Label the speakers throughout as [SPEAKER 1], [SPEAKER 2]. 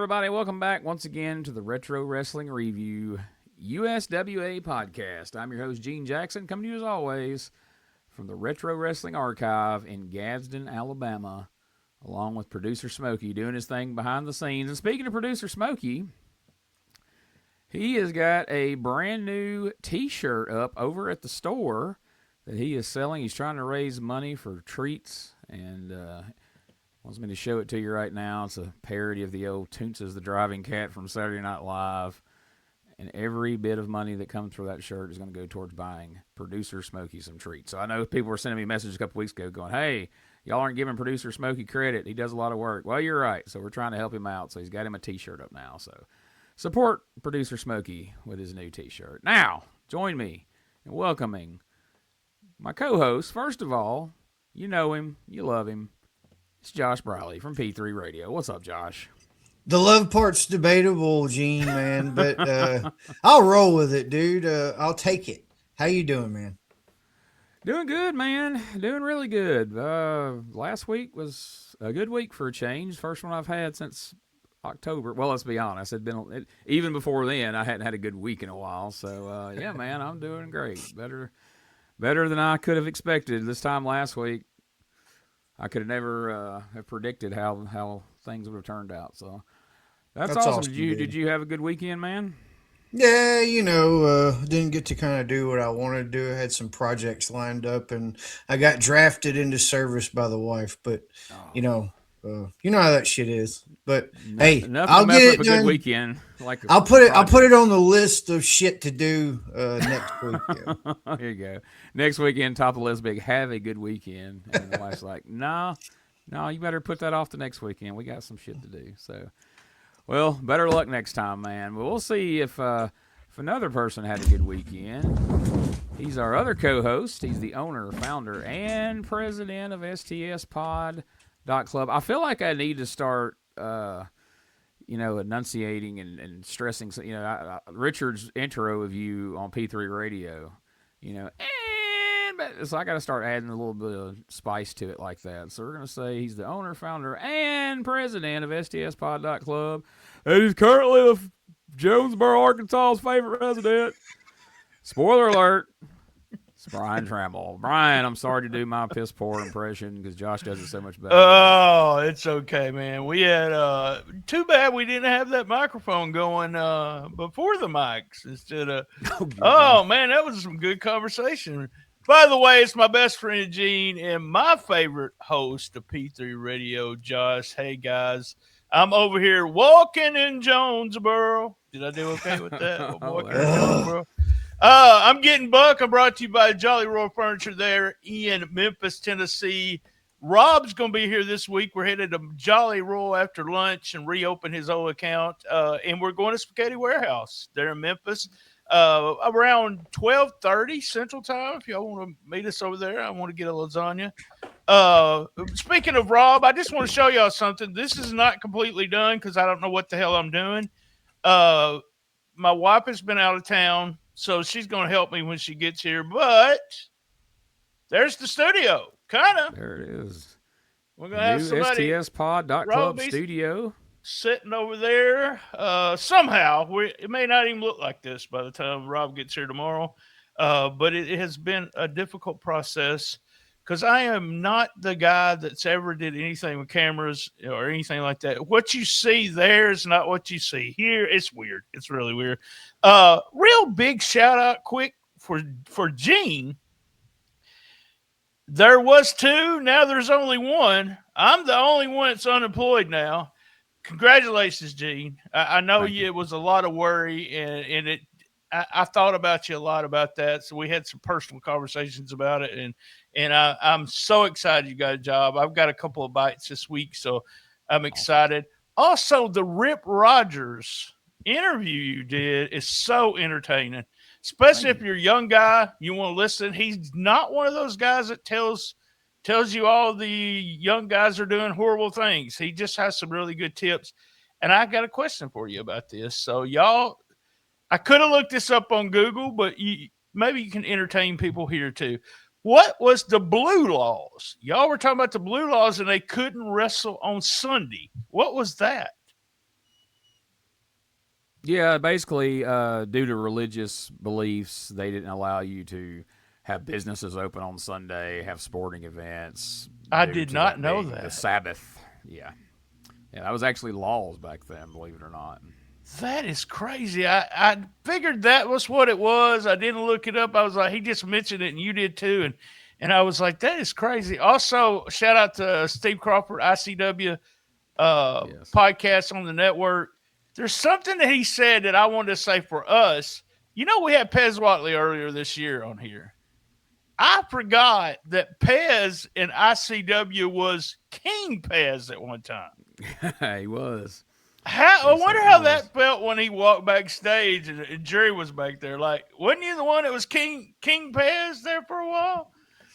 [SPEAKER 1] everybody? Welcome back once again to the Retro Wrestling Review USWA podcast. I'm your host, Gene Jackson, coming to you as always from the Retro Wrestling Archive in Gadsden, Alabama, along with producer Smokey doing his thing behind the scenes. And speaking of producer Smokey, he has got a brand new t-shirt up over at the store that he is selling. He's trying to raise money for treats and wants me to show it to you right now. It's a parody of the old Toonces the Driving Cat from Saturday Night Live. And every bit of money that comes for that shirt is going to go towards buying producer Smokey some treats. So I know people were sending me messages a couple weeks ago going, hey, y'all aren't giving producer Smokey credit. He does a lot of work. Well, you're right. So we're trying to help him out. So he's got him a t-shirt up now. So support producer Smokey with his new t-shirt. Now, join me in welcoming my co-host. First of all, you know him. You love him. It's Josh Briley from P3 Radio. What's up, Josh?
[SPEAKER 2] The love part's debatable, Gene, man, but I'll roll with it, dude. I'll take it. How you doing, man?
[SPEAKER 1] Doing good, man. Doing really good. Last week was a good week for a change. First one I've had since October. Well, let's be honest. Even before then, I hadn't had a good week in a while. So, yeah, man, I'm doing great. Better than I could have expected this time last week. I could have never have predicted how things would have turned out. So that's awesome. Did you have a good weekend, man?
[SPEAKER 2] Yeah, didn't get to kind of do what I wanted to do. I had some projects lined up, and I got drafted into service by the wife. But you know how that shit is. But hey, I'll get it done.
[SPEAKER 1] Good weekend.
[SPEAKER 2] I'll put it on the list of shit to do next week. Yeah.
[SPEAKER 1] Here you go. Next weekend, top of the list, big. Have a good weekend. And the wife's like, no, you better put that off to next weekend. We got some shit to do. So, well, better luck next time, man. But we'll see if another person had a good weekend. He's our other co-host. He's the owner, founder, and president of STSPod.club. I feel like I need to start, enunciating and stressing. Richard's intro of you on P3 Radio, so I got to start adding a little bit of spice to it like that. So we're going to say he's the owner, founder, and president of STSPod.club. And he's currently the Jonesboro, Arkansas's favorite resident. Spoiler alert. It's Brian Tramel. Brian, I'm sorry to do my piss poor impression because Josh does it so much better.
[SPEAKER 3] Oh, it's okay, man. We had too bad we didn't have that microphone going before the mics instead of. Oh man, that was some good conversation. By the way, it's my best friend Gene and my favorite host of P3 Radio, Josh. Hey guys, I'm over here walking in Jonesboro. Did I do okay with that? Walking in Jonesboro. I'm getting buck. I'm brought to you by Jolly Royal Furniture there in Memphis, Tennessee. Rob's going to be here this week. We're headed to Jolly Royal after lunch and reopen his old account. And we're going to Spaghetti Warehouse there in Memphis around 12:30 Central Time. If y'all want to meet us over there, I want to get a lasagna. Speaking of Rob, I just want to show y'all something. This is not completely done because I don't know what the hell I'm doing. My wife has been out of town, so she's going to help me when she gets here. But there's the studio, kind of.
[SPEAKER 1] There it is.
[SPEAKER 3] We're going to have somebody.
[SPEAKER 1] STSPod.club studio.
[SPEAKER 3] Sitting over there. Somehow, it may not even look like this by the time Rob gets here tomorrow. But it has been a difficult process because I am not the guy that's ever did anything with cameras or anything like that. What you see there is not what you see here. It's weird. It's really weird. Real big shout out quick for Gene. There was two. Now there's only one. I'm the only one that's unemployed now. Congratulations, Gene. I know it was a lot of worry, and I thought about you a lot about that. So we had some personal conversations about it, and I'm so excited you got a job. I've got a couple of bites this week, so I'm excited. Also, the Rip Rogers interview you did is so entertaining, especially if you're a young guy, you want to listen. He's not one of those guys that tells you all the young guys are doing horrible things. He just has some really good tips. And I got a question for you about this. So y'all, I could have looked this up on Google, but maybe you can entertain people here too. What was the Blue Laws? Y'all were talking about the Blue Laws and they couldn't wrestle on Sunday. What was that?
[SPEAKER 1] Yeah, basically, due to religious beliefs, they didn't allow you to have businesses open on Sunday, have sporting events
[SPEAKER 3] I
[SPEAKER 1] due
[SPEAKER 3] did
[SPEAKER 1] to
[SPEAKER 3] not
[SPEAKER 1] that
[SPEAKER 3] know
[SPEAKER 1] being the
[SPEAKER 3] that.
[SPEAKER 1] Sabbath. Yeah. Yeah, that was actually laws back then, believe it or not.
[SPEAKER 3] That is crazy. I figured that was what it was. I didn't look it up. I was like, he just mentioned it, and you did too. And I was like, that is crazy. Also, shout out to Steve Crawford, ICW
[SPEAKER 1] Yes.
[SPEAKER 3] podcast on the network. There's something that he said that I wanted to say for us. You know, we had Pez Watley earlier this year on here. I forgot that Pez in ICW was King Pez at one time.
[SPEAKER 1] He was.
[SPEAKER 3] I
[SPEAKER 1] He
[SPEAKER 3] wonder
[SPEAKER 1] certainly
[SPEAKER 3] how
[SPEAKER 1] was.
[SPEAKER 3] that felt when he walked backstage and Jerry was back there. Like, wasn't you the one that was King Pez there for a while?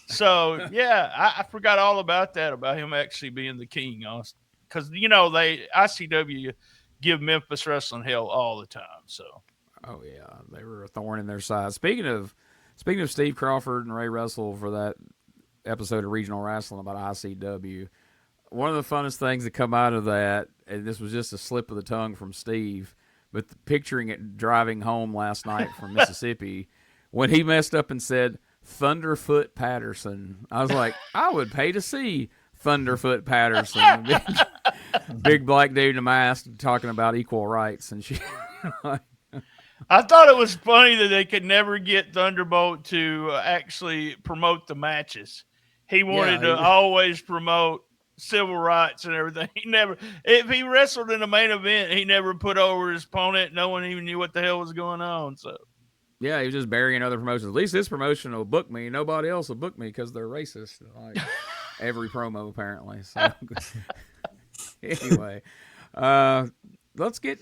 [SPEAKER 3] So yeah, I forgot all about that, about him actually being the king. Because they ICW give Memphis wrestling hell all the time. So
[SPEAKER 1] Oh yeah, they were a thorn in their side. Speaking of Steve Crawford and Ray Russell for that episode of Regional Wrestling about ICW, one of the funnest things that come out of that, and this was just a slip of the tongue from Steve, but picturing it driving home last night from Mississippi, when he messed up and said Thunderfoot Patterson, I was like, I would pay to see Thunderfoot Patterson, big black dude in a mask talking about equal rights and shit.
[SPEAKER 3] I thought it was funny that they could never get Thunderbolt to actually promote the matches. He wanted to always promote civil rights and everything. If he wrestled in the main event, he never put over his opponent. No one even knew what the hell was going on. So,
[SPEAKER 1] yeah, he was just burying other promotions. At least this promotion will book me. Nobody else will book me because they're racist. Like every promo, apparently. So, anyway, let's get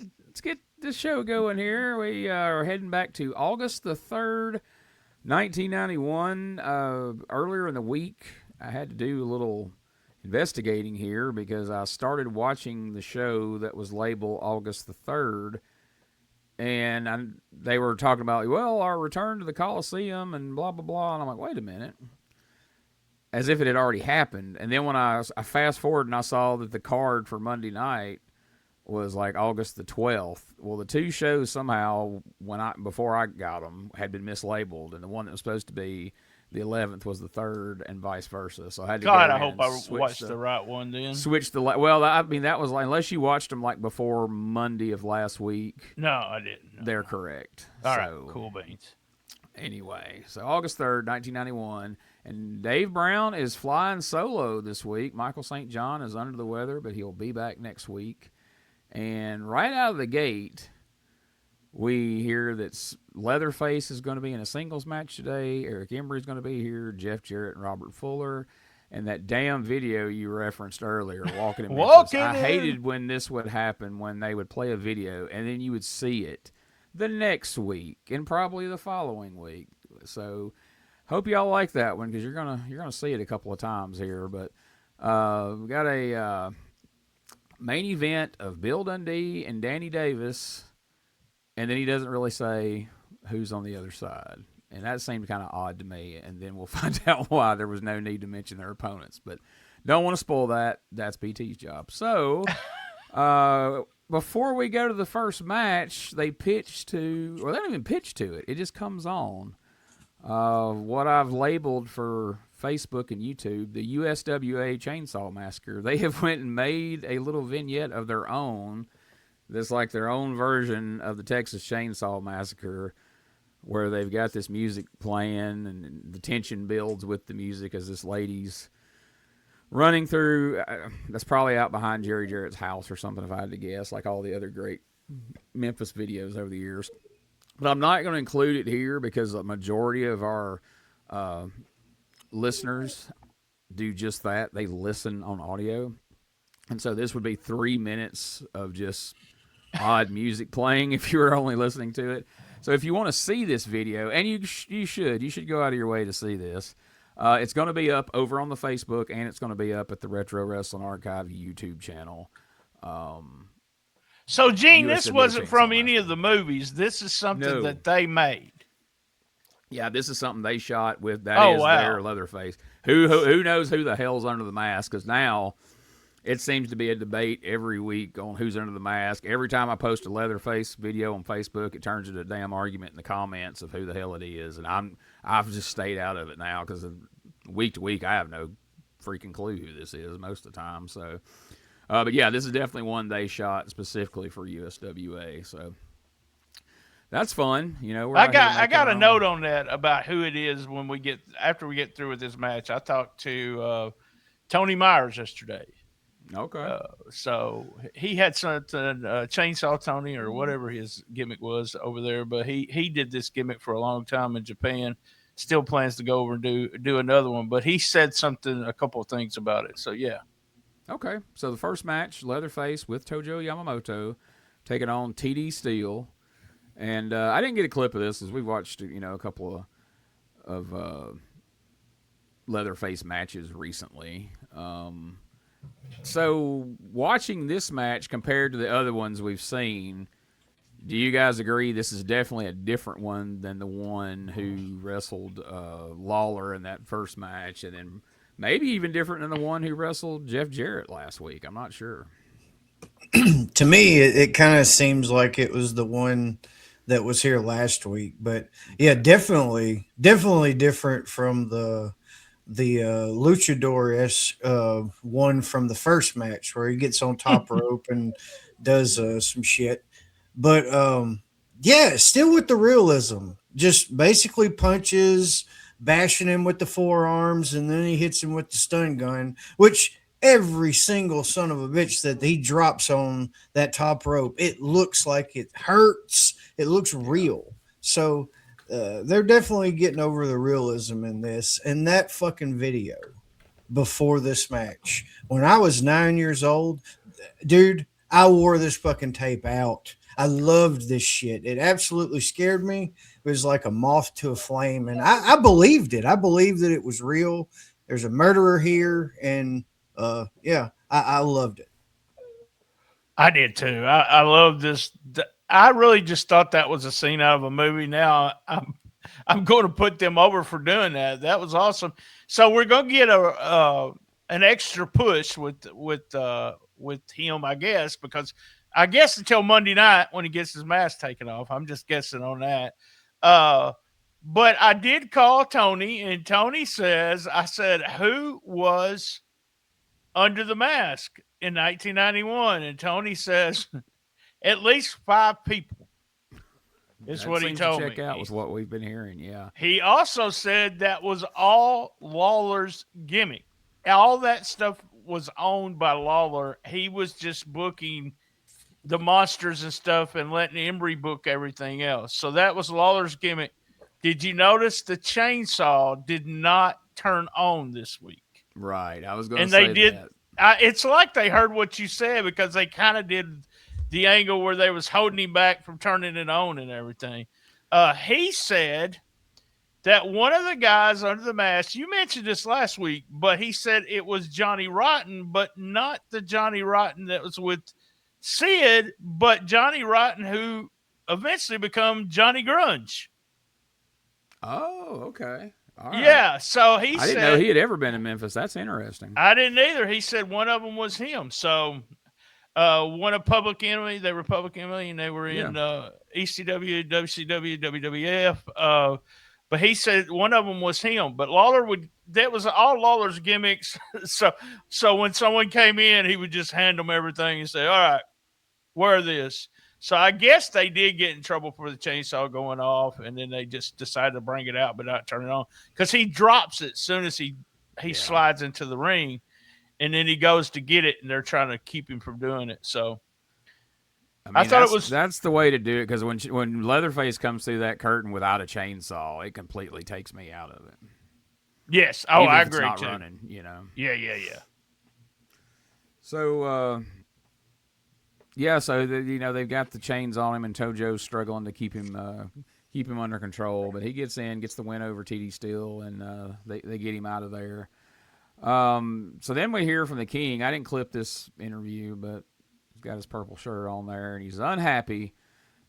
[SPEAKER 1] this show going here. We are heading back to August the 3rd, 1991. Earlier in the week, I had to do a little investigating here because I started watching the show that was labeled August the 3rd, and they were talking about, well, our return to the Coliseum and blah, blah, blah. And I'm like, wait a minute. As if it had already happened. And then when I fast forward and I saw that the card for Monday night was like August the 12th. Well, the two shows somehow, before I got them, had been mislabeled, and the one that was supposed to be the 11th was the 3rd, and vice versa. So I had to
[SPEAKER 3] God, I hope I watched the right one then.
[SPEAKER 1] That was like, unless you watched them like before Monday of last week.
[SPEAKER 3] No, I didn't. No.
[SPEAKER 1] They're correct.
[SPEAKER 3] All right, cool beans.
[SPEAKER 1] Anyway, so August 3rd, 1991, and Dave Brown is flying solo this week. Michael St. John is under the weather, but he'll be back next week. And right out of the gate, we hear that Leatherface is going to be in a singles match today. Eric Embry is going to be here. Jeff Jarrett and Robert Fuller. And that damn video you referenced earlier, Walking in Memphis. I hated when this would happen, when they would play a video and then you would see it the next week and probably the following week. So hope y'all like that one because you're gonna see it a couple of times here. But we got a main event of Bill Dundee and Danny Davis, and then he doesn't really say who's on the other side. And that seemed kind of odd to me, and then we'll find out why there was no need to mention their opponents. But don't want to spoil that. That's BT's job. So before we go to the first match, they pitch to – or they don't even pitch to it. It just comes on. What I've labeled for Facebook and YouTube, the USWA Chainsaw Massacre. They have went and made a little vignette of their own that's like their own version of the Texas Chainsaw Massacre, where they've got this music playing and the tension builds with the music as this lady's running through. That's probably out behind Jerry Jarrett's house or something, if I had to guess, like all the other great Memphis videos over the years. But I'm not going to include it here because the majority of our listeners do just that. They listen on audio. And so this would be 3 minutes of just odd music playing if you were only listening to it. So if you want to see this video, and you should go out of your way to see this, it's going to be up over on the Facebook, and it's going to be up at the Retro Wrestling Archive YouTube channel.
[SPEAKER 3] So, Gene, this wasn't from any of the movies. This is something that they made.
[SPEAKER 1] Yeah, this is something they shot with. That is their Leatherface. Who knows who the hell's under the mask? Because now it seems to be a debate every week on who's under the mask. Every time I post a Leatherface video on Facebook, it turns into a damn argument in the comments of who the hell it is, and I've just stayed out of it now because week to week I have no freaking clue who this is most of the time. So, but yeah, this is definitely one they shot specifically for USWA. So that's fun. You know,
[SPEAKER 3] I got a note on that about who it is when after we get through with this match. I talked to Tony Myers yesterday.
[SPEAKER 1] Okay.
[SPEAKER 3] So he had something, Chainsaw Tony or whatever his gimmick was over there, but he did this gimmick for a long time in Japan. Still plans to go over and do another one, but he said a couple of things about it. So yeah.
[SPEAKER 1] Okay. So the first match, Leatherface with Tojo Yamamoto taking on TD Steel. And I didn't get a clip of this as we watched, a couple of Leatherface matches recently. So watching this match compared to the other ones we've seen, do you guys agree this is definitely a different one than the one who wrestled Lawler in that first match, and then maybe even different than the one who wrestled Jeff Jarrett last week? I'm not sure.
[SPEAKER 2] To me, it kind of seems like it was the one that was here last week, but yeah, definitely different from the luchador one from the first match where he gets on top rope and does some shit. But yeah, still with the realism, just basically punches, bashing him with the forearms, and then he hits him with the stun gun, which every single son of a bitch that he drops on that top rope, it looks like it hurts. It looks real. So they're definitely getting over the realism in this. And that fucking video before this match, when I was 9 years old, dude, I wore this fucking tape out. I loved this shit. It absolutely scared me. It was like a moth to a flame. And I believed it. I believed that it was real. There's a murderer here. And yeah, I loved it.
[SPEAKER 3] I did too. I love this. I really just thought that was a scene out of a movie. Now I'm going to put them over for doing that. That was awesome. So we're going to get an extra push with him, I guess, because I guess until Monday night when he gets his mask taken off. I'm just guessing on that. But I did call Tony, and Tony says, I said, who was under the mask in 1991? And Tony says, at least 5 people. Is what he told me.
[SPEAKER 1] Check out with what we've been hearing, yeah.
[SPEAKER 3] He also said that was all Lawler's gimmick. All that stuff was owned by Lawler. He was just booking the monsters and stuff and letting Embry book everything else. So that was Lawler's gimmick. Did you notice the chainsaw did not turn on this week?
[SPEAKER 1] Right. I was going to say that. And they did.
[SPEAKER 3] It's like they heard what you said because they kind of did the angle where they was holding him back from turning it on and everything. He said that one of the guys under the mask, you mentioned this last week, but he said it was Johnny Rotten, but not the Johnny Rotten that was with Sid, but Johnny Rotten who eventually become Johnny Grunge.
[SPEAKER 1] Oh, okay. All right.
[SPEAKER 3] Yeah, so I
[SPEAKER 1] didn't know he had ever been in Memphis. That's interesting.
[SPEAKER 3] I didn't either. He said one of them was him. So one of Public Enemy, they were Public Enemy, and they were in ECW, WCW, WWF. But he said one of them was him. But Lawler that was all Lawler's gimmicks. So when someone came in, he would just hand them everything and say, all right, wear this. So I guess they did get in trouble for the chainsaw going off, and then they just decided to bring it out but not turn it on. Because he drops it as soon as he slides into the ring, and then he goes to get it, and they're trying to keep him from doing it. So
[SPEAKER 1] I thought that's the way to do it, because when Leatherface comes through that curtain without a chainsaw, it completely takes me out of it.
[SPEAKER 3] Yes. Oh,
[SPEAKER 1] even
[SPEAKER 3] I
[SPEAKER 1] if
[SPEAKER 3] agree,
[SPEAKER 1] it's not
[SPEAKER 3] too.
[SPEAKER 1] Running,
[SPEAKER 3] Yeah.
[SPEAKER 1] So, so they've got the chains on him, and Tojo's struggling to keep him under control. But he gets the win over TD Steel, and they get him out of there. So then we hear from the King. I didn't clip this interview, but he's got his purple shirt on there, and he's unhappy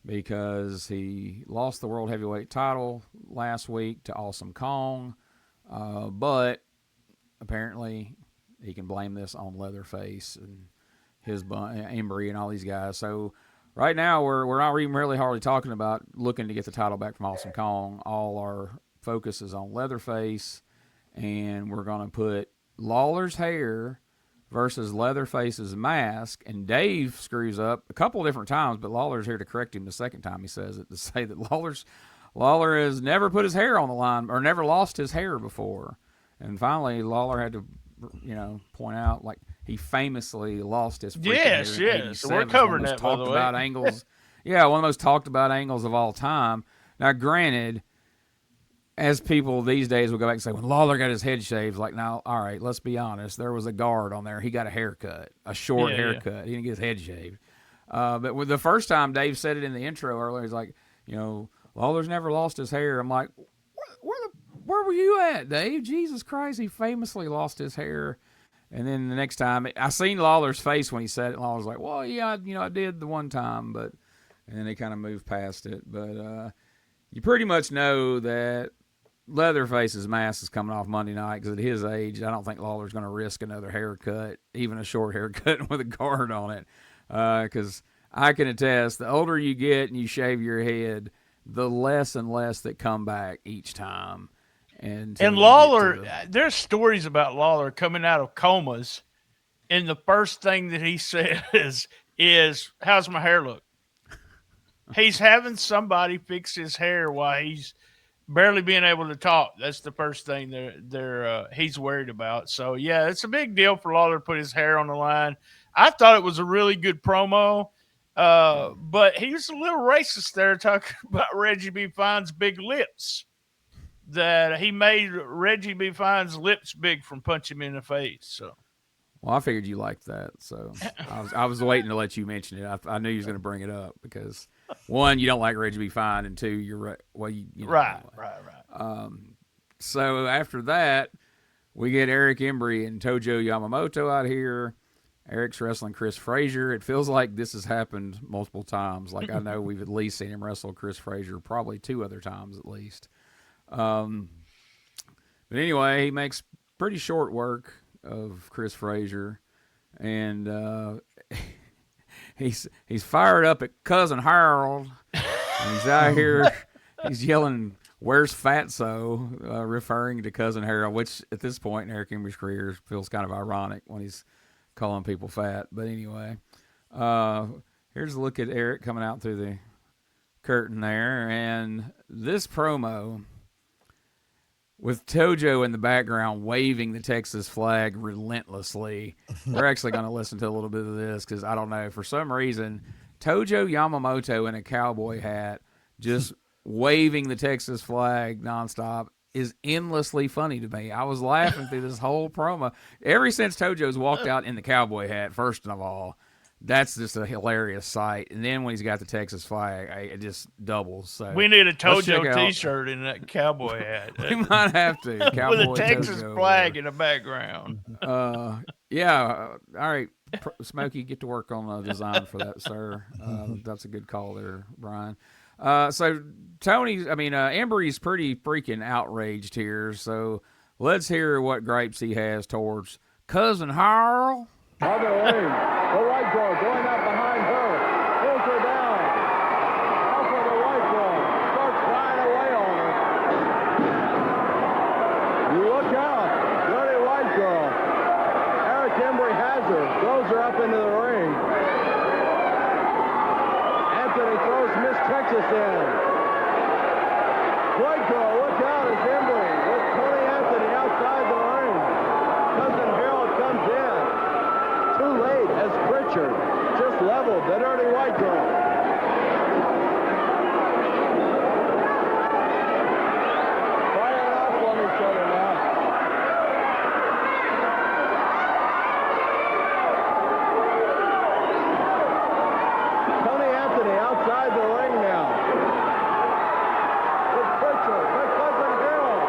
[SPEAKER 1] because he lost the World Heavyweight title last week to Awesome Kong. But apparently he can blame this on Leatherface and his Embry and all these guys. So right now we're not even really hardly talking about looking to get the title back from Awesome Kong. All our focus is on Leatherface, and we're going to put Lawler's hair versus Leatherface's mask. And Dave screws up a couple different times, but Lawler's here to correct him the second time he says it, to say that Lawler has never put his hair on the line or never lost his hair before. And finally, Lawler had to, point out, like, he famously lost his freaking hair in 87.
[SPEAKER 3] So we're covering that, by the way.
[SPEAKER 1] Angles. Yeah, one of the most talked about angles of all time. Now, granted, as people these days will go back and say, when Lawler got his head shaved, like, now, all right, let's be honest. There was a guard on there. He got a haircut, a short haircut. He didn't get his head shaved. But with the first time Dave said it in the intro earlier, he's like, Lawler's never lost his hair. I'm like, where were you at, Dave? Jesus Christ, he famously lost his hair. And then the next time, I seen Lawler's face when he said it, and Lawler's like, well, yeah, I did the one time, and then they kind of moved past it. But you pretty much know that Leatherface's mask is coming off Monday night, because at his age, I don't think Lawler's going to risk another haircut, even a short haircut with a guard on it. Because I can attest, the older you get and you shave your head, the less and less that come back each time. And
[SPEAKER 3] Lawler, there's stories about Lawler coming out of comas, and the first thing that he says is, how's my hair look? He's having somebody fix his hair while he's barely being able to talk. That's the first thing he's worried about. So, yeah, it's a big deal for Lawler to put his hair on the line. I thought it was a really good promo, but he was a little racist there talking about Reggie B. Fine's big lips. That he made Reggie B. Fine's lips big from punching him in the face. So,
[SPEAKER 1] well, I figured you liked that, so I was waiting to let you mention it. I knew you was going to bring it up because, one, you don't like Reggie B. Fine, and two, you're right. Well,
[SPEAKER 3] right.
[SPEAKER 1] So after that, we get Eric Embry and Tojo Yamamoto out here. Eric's wrestling Chris Frazier. It feels like this has happened multiple times. Like, I know we've at least seen him wrestle Chris Frazier probably 2 other times at least. But anyway, he makes pretty short work of Chris Frazier, and he's fired up at Cousin Harold. And he's out here, he's yelling, "Where's Fatso?" Referring to Cousin Harold, which at this point in Eric Embry's career feels kind of ironic when he's calling people fat. But anyway, here's a look at Eric coming out through the curtain there, and this promo with Tojo in the background waving the Texas flag relentlessly. We're actually going to listen to a little bit of this because, I don't know, for some reason, Tojo Yamamoto in a cowboy hat just waving the Texas flag nonstop is endlessly funny to me. I was laughing through this whole promo. Ever since Tojo's walked out in the cowboy hat, first of all, that's just a hilarious sight. And then when he's got the Texas flag, it just doubles. So
[SPEAKER 3] we need a Tojo T-shirt in that cowboy hat.
[SPEAKER 1] We might have to. Cowboy
[SPEAKER 3] with a Texas
[SPEAKER 1] Tojo
[SPEAKER 3] flag in the background.
[SPEAKER 1] Yeah. All right, Smokey, get to work on the design for that, sir. That's a good call there, Brian. So Embry's pretty freaking outraged here. So let's hear what gripes he has towards Cousin Harold.
[SPEAKER 4] Other ring, the white girl going out behind her, pulls her down. Out for the white girl, starts flying away on her. You look out, dirty white girl. Eric Embry has her, throws her up into the ring. Anthony throws Miss Texas in. White girl, look out, it's Embry with Tony Anthony outside the ring. Cousin Harold comes in. Too late as Pritchard just leveled the dirty white girl. Firing off on each other now. Tony Anthony outside the ring now. With Pritchard, but Cousin Harold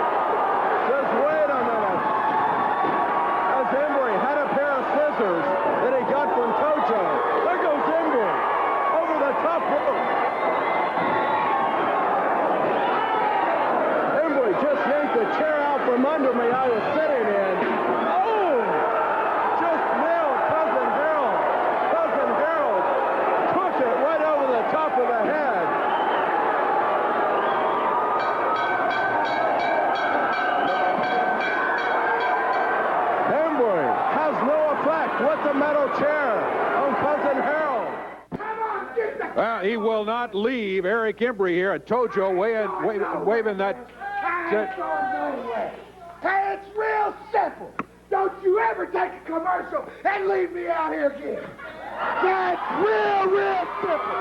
[SPEAKER 4] says, wait a minute. As Embry had a pair of scissors that he got from Tojo. There goes Embry over the top rope. Embry just yanked the chair out from under me I was sitting in. Oh! metal chair on Cousin Harold.
[SPEAKER 5] Well, he will not leave Eric Embry here at Tojo waving that.
[SPEAKER 6] Hey, it's real simple. Don't you ever take a commercial and leave me out here again. That's real simple.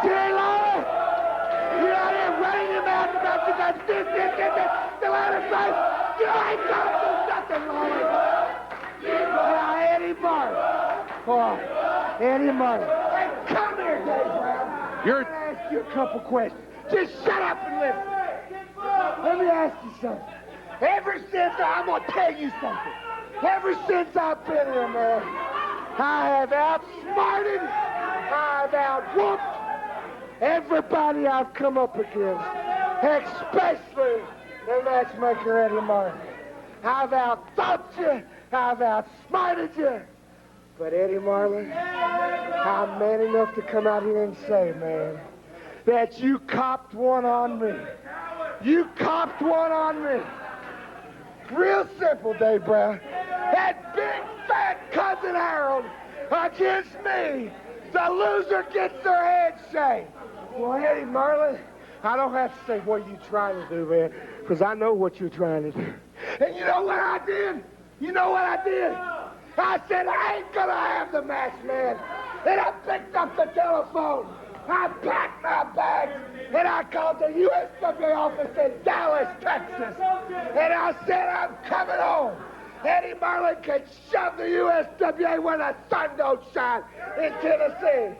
[SPEAKER 6] Jerry Lawler, you're out here running your mouth about you got this, the Leatherface. You ain't gonna do nothing, Lawler. Now, Eddie Martin. Oh, Eddie Martin. Hey, come here, Dave Brown. I'm gonna ask you a couple questions. Just shut up and listen. Let me ask you something. I'm gonna tell you something. Ever since I've been here, man, I have outsmarted, I have outwhooped everybody I've come up against, especially the matchmaker Eddie Martin. I've outthought you, I've outsmarted you. But Eddie Marlin, I'm man enough to come out here and say, man, that you copped one on me. You copped one on me. Real simple, Dave Brown. That big fat Cousin Harold against me. The loser gets their head shaved. Well, Eddie Marlin, I don't have to say what you're trying to do, man, because I know what you're trying to do. And you know what I did? I said, I ain't gonna have the match, man. And I picked up the telephone. I packed my bags, and I called the USWA office in Dallas, Texas. And I said, I'm coming home. Eddie Marlin can shove the USWA where the sun don't shine in Tennessee.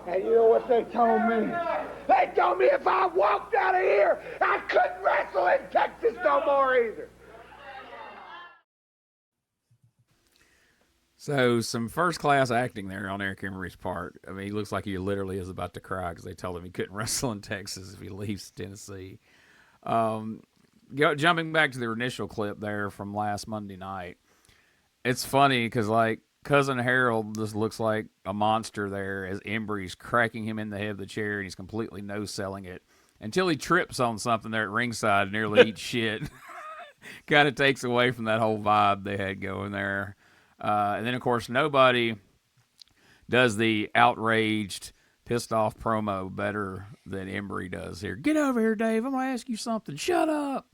[SPEAKER 6] And you know what they told me? They told me if I walked out of here, I couldn't wrestle in Texas no more either.
[SPEAKER 1] So some first-class acting there on Eric Embry's part. I mean, he looks like he literally is about to cry because they told him he couldn't wrestle in Texas if he leaves Tennessee. Jumping back to the initial clip there from last Monday night, it's funny because, like, Cousin Harold just looks like a monster there as Embry's cracking him in the head of the chair, and he's completely no-selling it until he trips on something there at ringside and nearly eats shit. Kind of takes away from that whole vibe they had going there. And then, of course, nobody does the outraged, pissed-off promo better than Embry does here. Get over here, Dave. I'm going to ask you something. Shut up.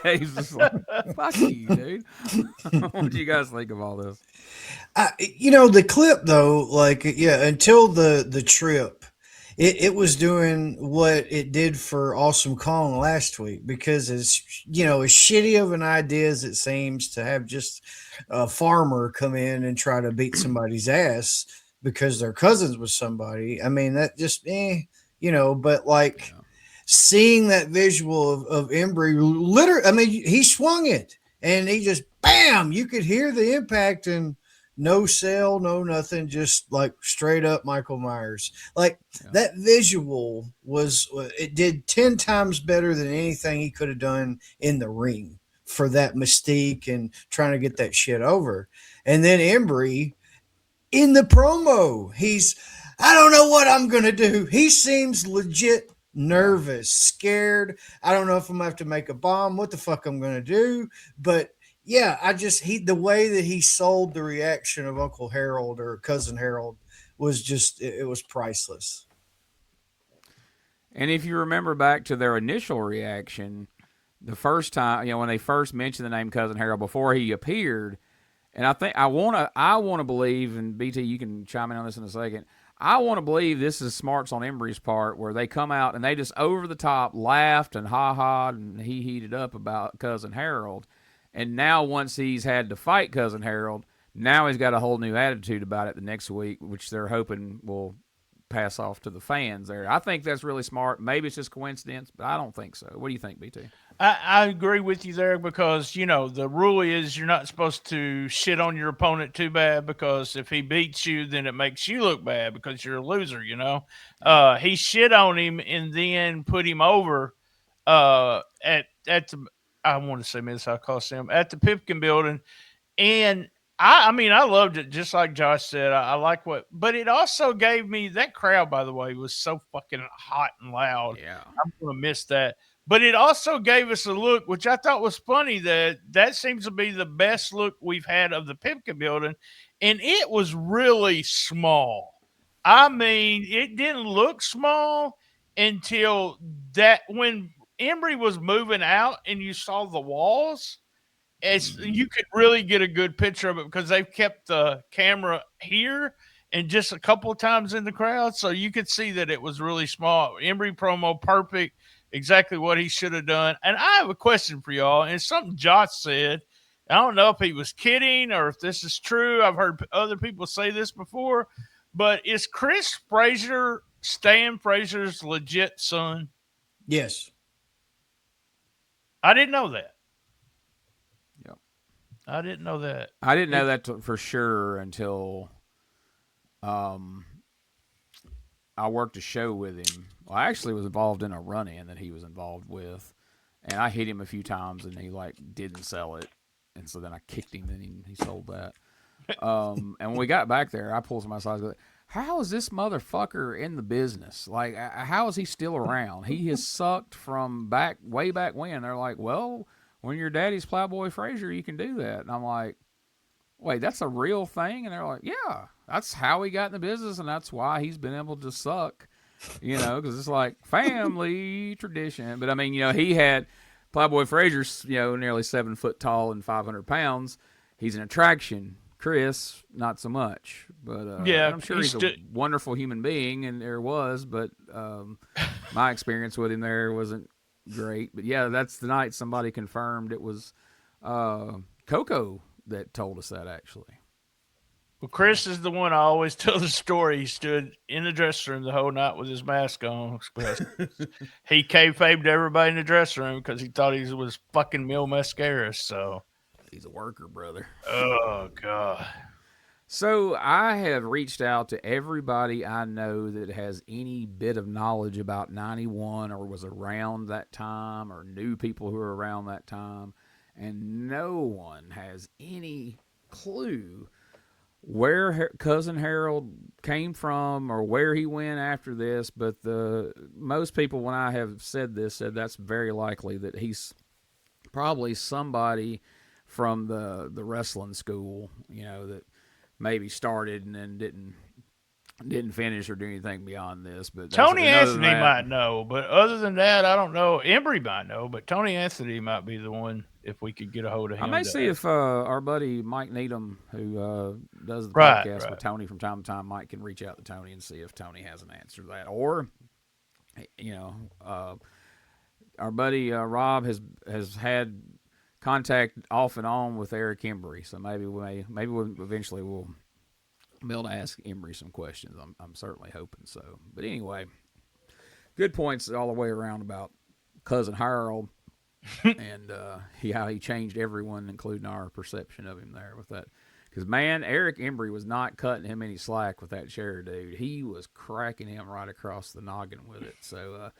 [SPEAKER 1] Dave's just like, fuck you, dude. What do you guys think of all this?
[SPEAKER 2] The clip, though, like, yeah, until the trip, it was doing what it did for Awesome Kong last week, because as shitty of an idea as it seems to have just a farmer come in and try to beat somebody's ass because they're cousins with somebody. I mean, that just, but like seeing that visual of Embry, literally, I mean, he swung it and he just, bam, you could hear the impact and no sell, no nothing, just like straight up Michael Myers. Like that visual it did 10 times better than anything he could have done in the ring for that mystique and trying to get that shit over. And then Embry in the promo, I don't know what I'm going to do. He seems legit nervous, scared. I don't know if I'm going to have to make a bomb, what the fuck I'm going to do. But yeah, the way that he sold the reaction of Uncle Harold or Cousin Harold was just, it was priceless.
[SPEAKER 1] And if you remember back to their initial reaction, the first time, when they first mentioned the name Cousin Harold before he appeared, and I think I want to believe, and BT, you can chime in on this in a second. I want to believe this is smarts on Embry's part, where they come out and they just over the top laughed and ha-ha'd and he heated up about Cousin Harold. And now once he's had to fight Cousin Harold, now he's got a whole new attitude about it the next week, which they're hoping will pass off to the fans there. I think that's really smart. Maybe it's just coincidence, but I don't think so. What do you think, BT?
[SPEAKER 3] I agree with you there, because, the rule is you're not supposed to shit on your opponent too bad, because if he beats you, then it makes you look bad because you're a loser, He shit on him and then put him over at the, I want to say Mid-South Coliseum, at the Pipkin building. And I mean, I loved it. Just like Josh said, I like but it also gave me that crowd. By the way, was so fucking hot and loud.
[SPEAKER 1] Yeah.
[SPEAKER 3] I'm gonna miss that. But it also gave us a look, which I thought was funny. That seems to be the best look we've had of the Pipkin building, and it was really small. I mean, it didn't look small until that when Embry was moving out and you saw the walls. You could really get a good picture of it because they've kept the camera here and just a couple of times in the crowd, so you could see that it was really small. Embry promo, perfect, exactly what he should have done. And I have a question for y'all, and it's something Josh said. I don't know if he was kidding or if this is true. I've heard other people say this before, but is Chris Frazier Stan Frazier's legit son?
[SPEAKER 2] Yes.
[SPEAKER 3] I didn't know that.
[SPEAKER 1] Yep.
[SPEAKER 3] I didn't know that.
[SPEAKER 1] I didn't know that for sure until I worked a show with him. Well, I actually was involved in a run-in that he was involved with, and I hit him a few times, and he didn't sell it, and so then I kicked him, and he sold that. And when we got back there, I pulled some aside. How is this motherfucker in the business? Like, how is he still around? He has sucked from way back when. They're like, well, when your daddy's Plowboy Frazier, you can do that. And I'm like, wait, that's a real thing? And they're like, yeah, that's how he got in the business, and that's why he's been able to suck, because it's like family tradition. But, I mean, he had Plowboy Frazier's, nearly 7 foot tall and 500 pounds. He's an attraction. Chris, not so much. But
[SPEAKER 3] yeah,
[SPEAKER 1] I'm sure he's a wonderful human being, and there was. But my experience with him there wasn't great. But, yeah, that's the night somebody confirmed it was Coco that told us that, actually.
[SPEAKER 3] Well, Chris is the one I always tell the story. He stood in the dressing room the whole night with his mask on. He kayfabed everybody in the dressing room because he thought he was fucking Mil Mascaras. So
[SPEAKER 1] he's a worker, brother.
[SPEAKER 3] Oh, God.
[SPEAKER 1] So I have reached out to everybody I know that has any bit of knowledge about 91 or was around that time or knew people who were around that time, and no one has any clue where Cousin Harold came from or where he went after this. But most people, when I have said this, said that's very likely that he's probably somebody from the wrestling school, that maybe started and then didn't finish or do anything beyond this. But
[SPEAKER 3] Tony Anthony might know, but other than that, I don't know. Embry might know, but Tony Anthony might be the one if we could get a hold of him.
[SPEAKER 1] I may see if our buddy Mike Needham, who does the podcast with Tony from time to time, Mike can reach out to Tony and see if Tony has an answer to that. Or, our buddy Rob has had contact off and on with Eric Embry, so maybe we'll eventually we'll be able to ask Embry some questions. I'm certainly hoping so. But anyway, good points all the way around about Cousin Harold and how he changed everyone, including our perception of him there with that. Because, man, Eric Embry was not cutting him any slack with that chair, dude. He was cracking him right across the noggin with it. So,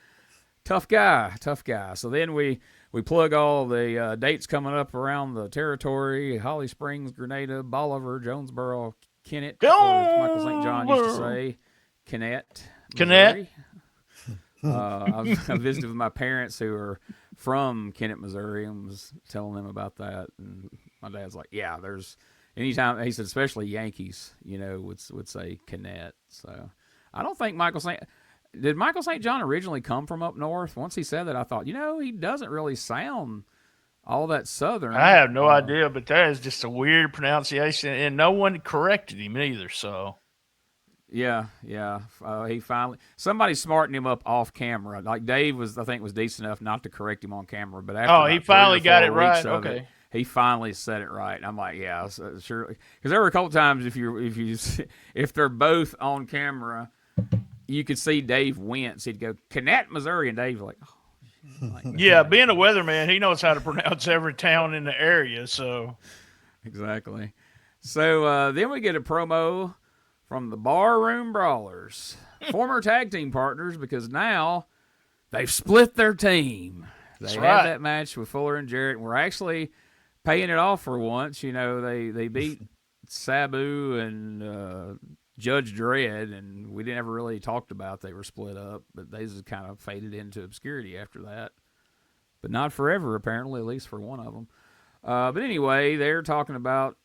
[SPEAKER 1] tough guy. So then we plug all the dates coming up around the territory: Holly Springs, Grenada, Bolivar, Jonesboro, Kennett, as Michael St. John used to say, Kennett. I visited with my parents who are from Kennett, Missouri, and was telling them about that. And my dad's like, yeah, there's anytime, he said, especially Yankees, would say Kennett. So I don't think did Michael St. John originally come from up north? Once he said that, I thought, he doesn't really sound all that Southern.
[SPEAKER 3] I have no idea, but that is just a weird pronunciation, and no one corrected him either. So,
[SPEAKER 1] yeah. He finally, somebody smartened him up off camera. Like Dave was decent enough not to correct him on camera, but after
[SPEAKER 3] he finally got it right. Okay,
[SPEAKER 1] he finally said it right. And I'm like, yeah, sure. Because there were a couple times if they're both on camera, you could see Dave wince. He'd go, Kennett, Missouri, and Dave's like, oh.
[SPEAKER 3] Yeah, being a weatherman, he knows how to pronounce every town in the area. So,
[SPEAKER 1] exactly. So then we get a promo from the Barroom Brawlers, former tag team partners, because now they've split their team. They had that match with Fuller and Jarrett, and we're actually paying it off for once. They beat Sabu and Judge Dredd, and we never really talked about they were split up, but they just kind of faded into obscurity after that. But not forever, apparently, at least for one of them. But anyway, they're talking about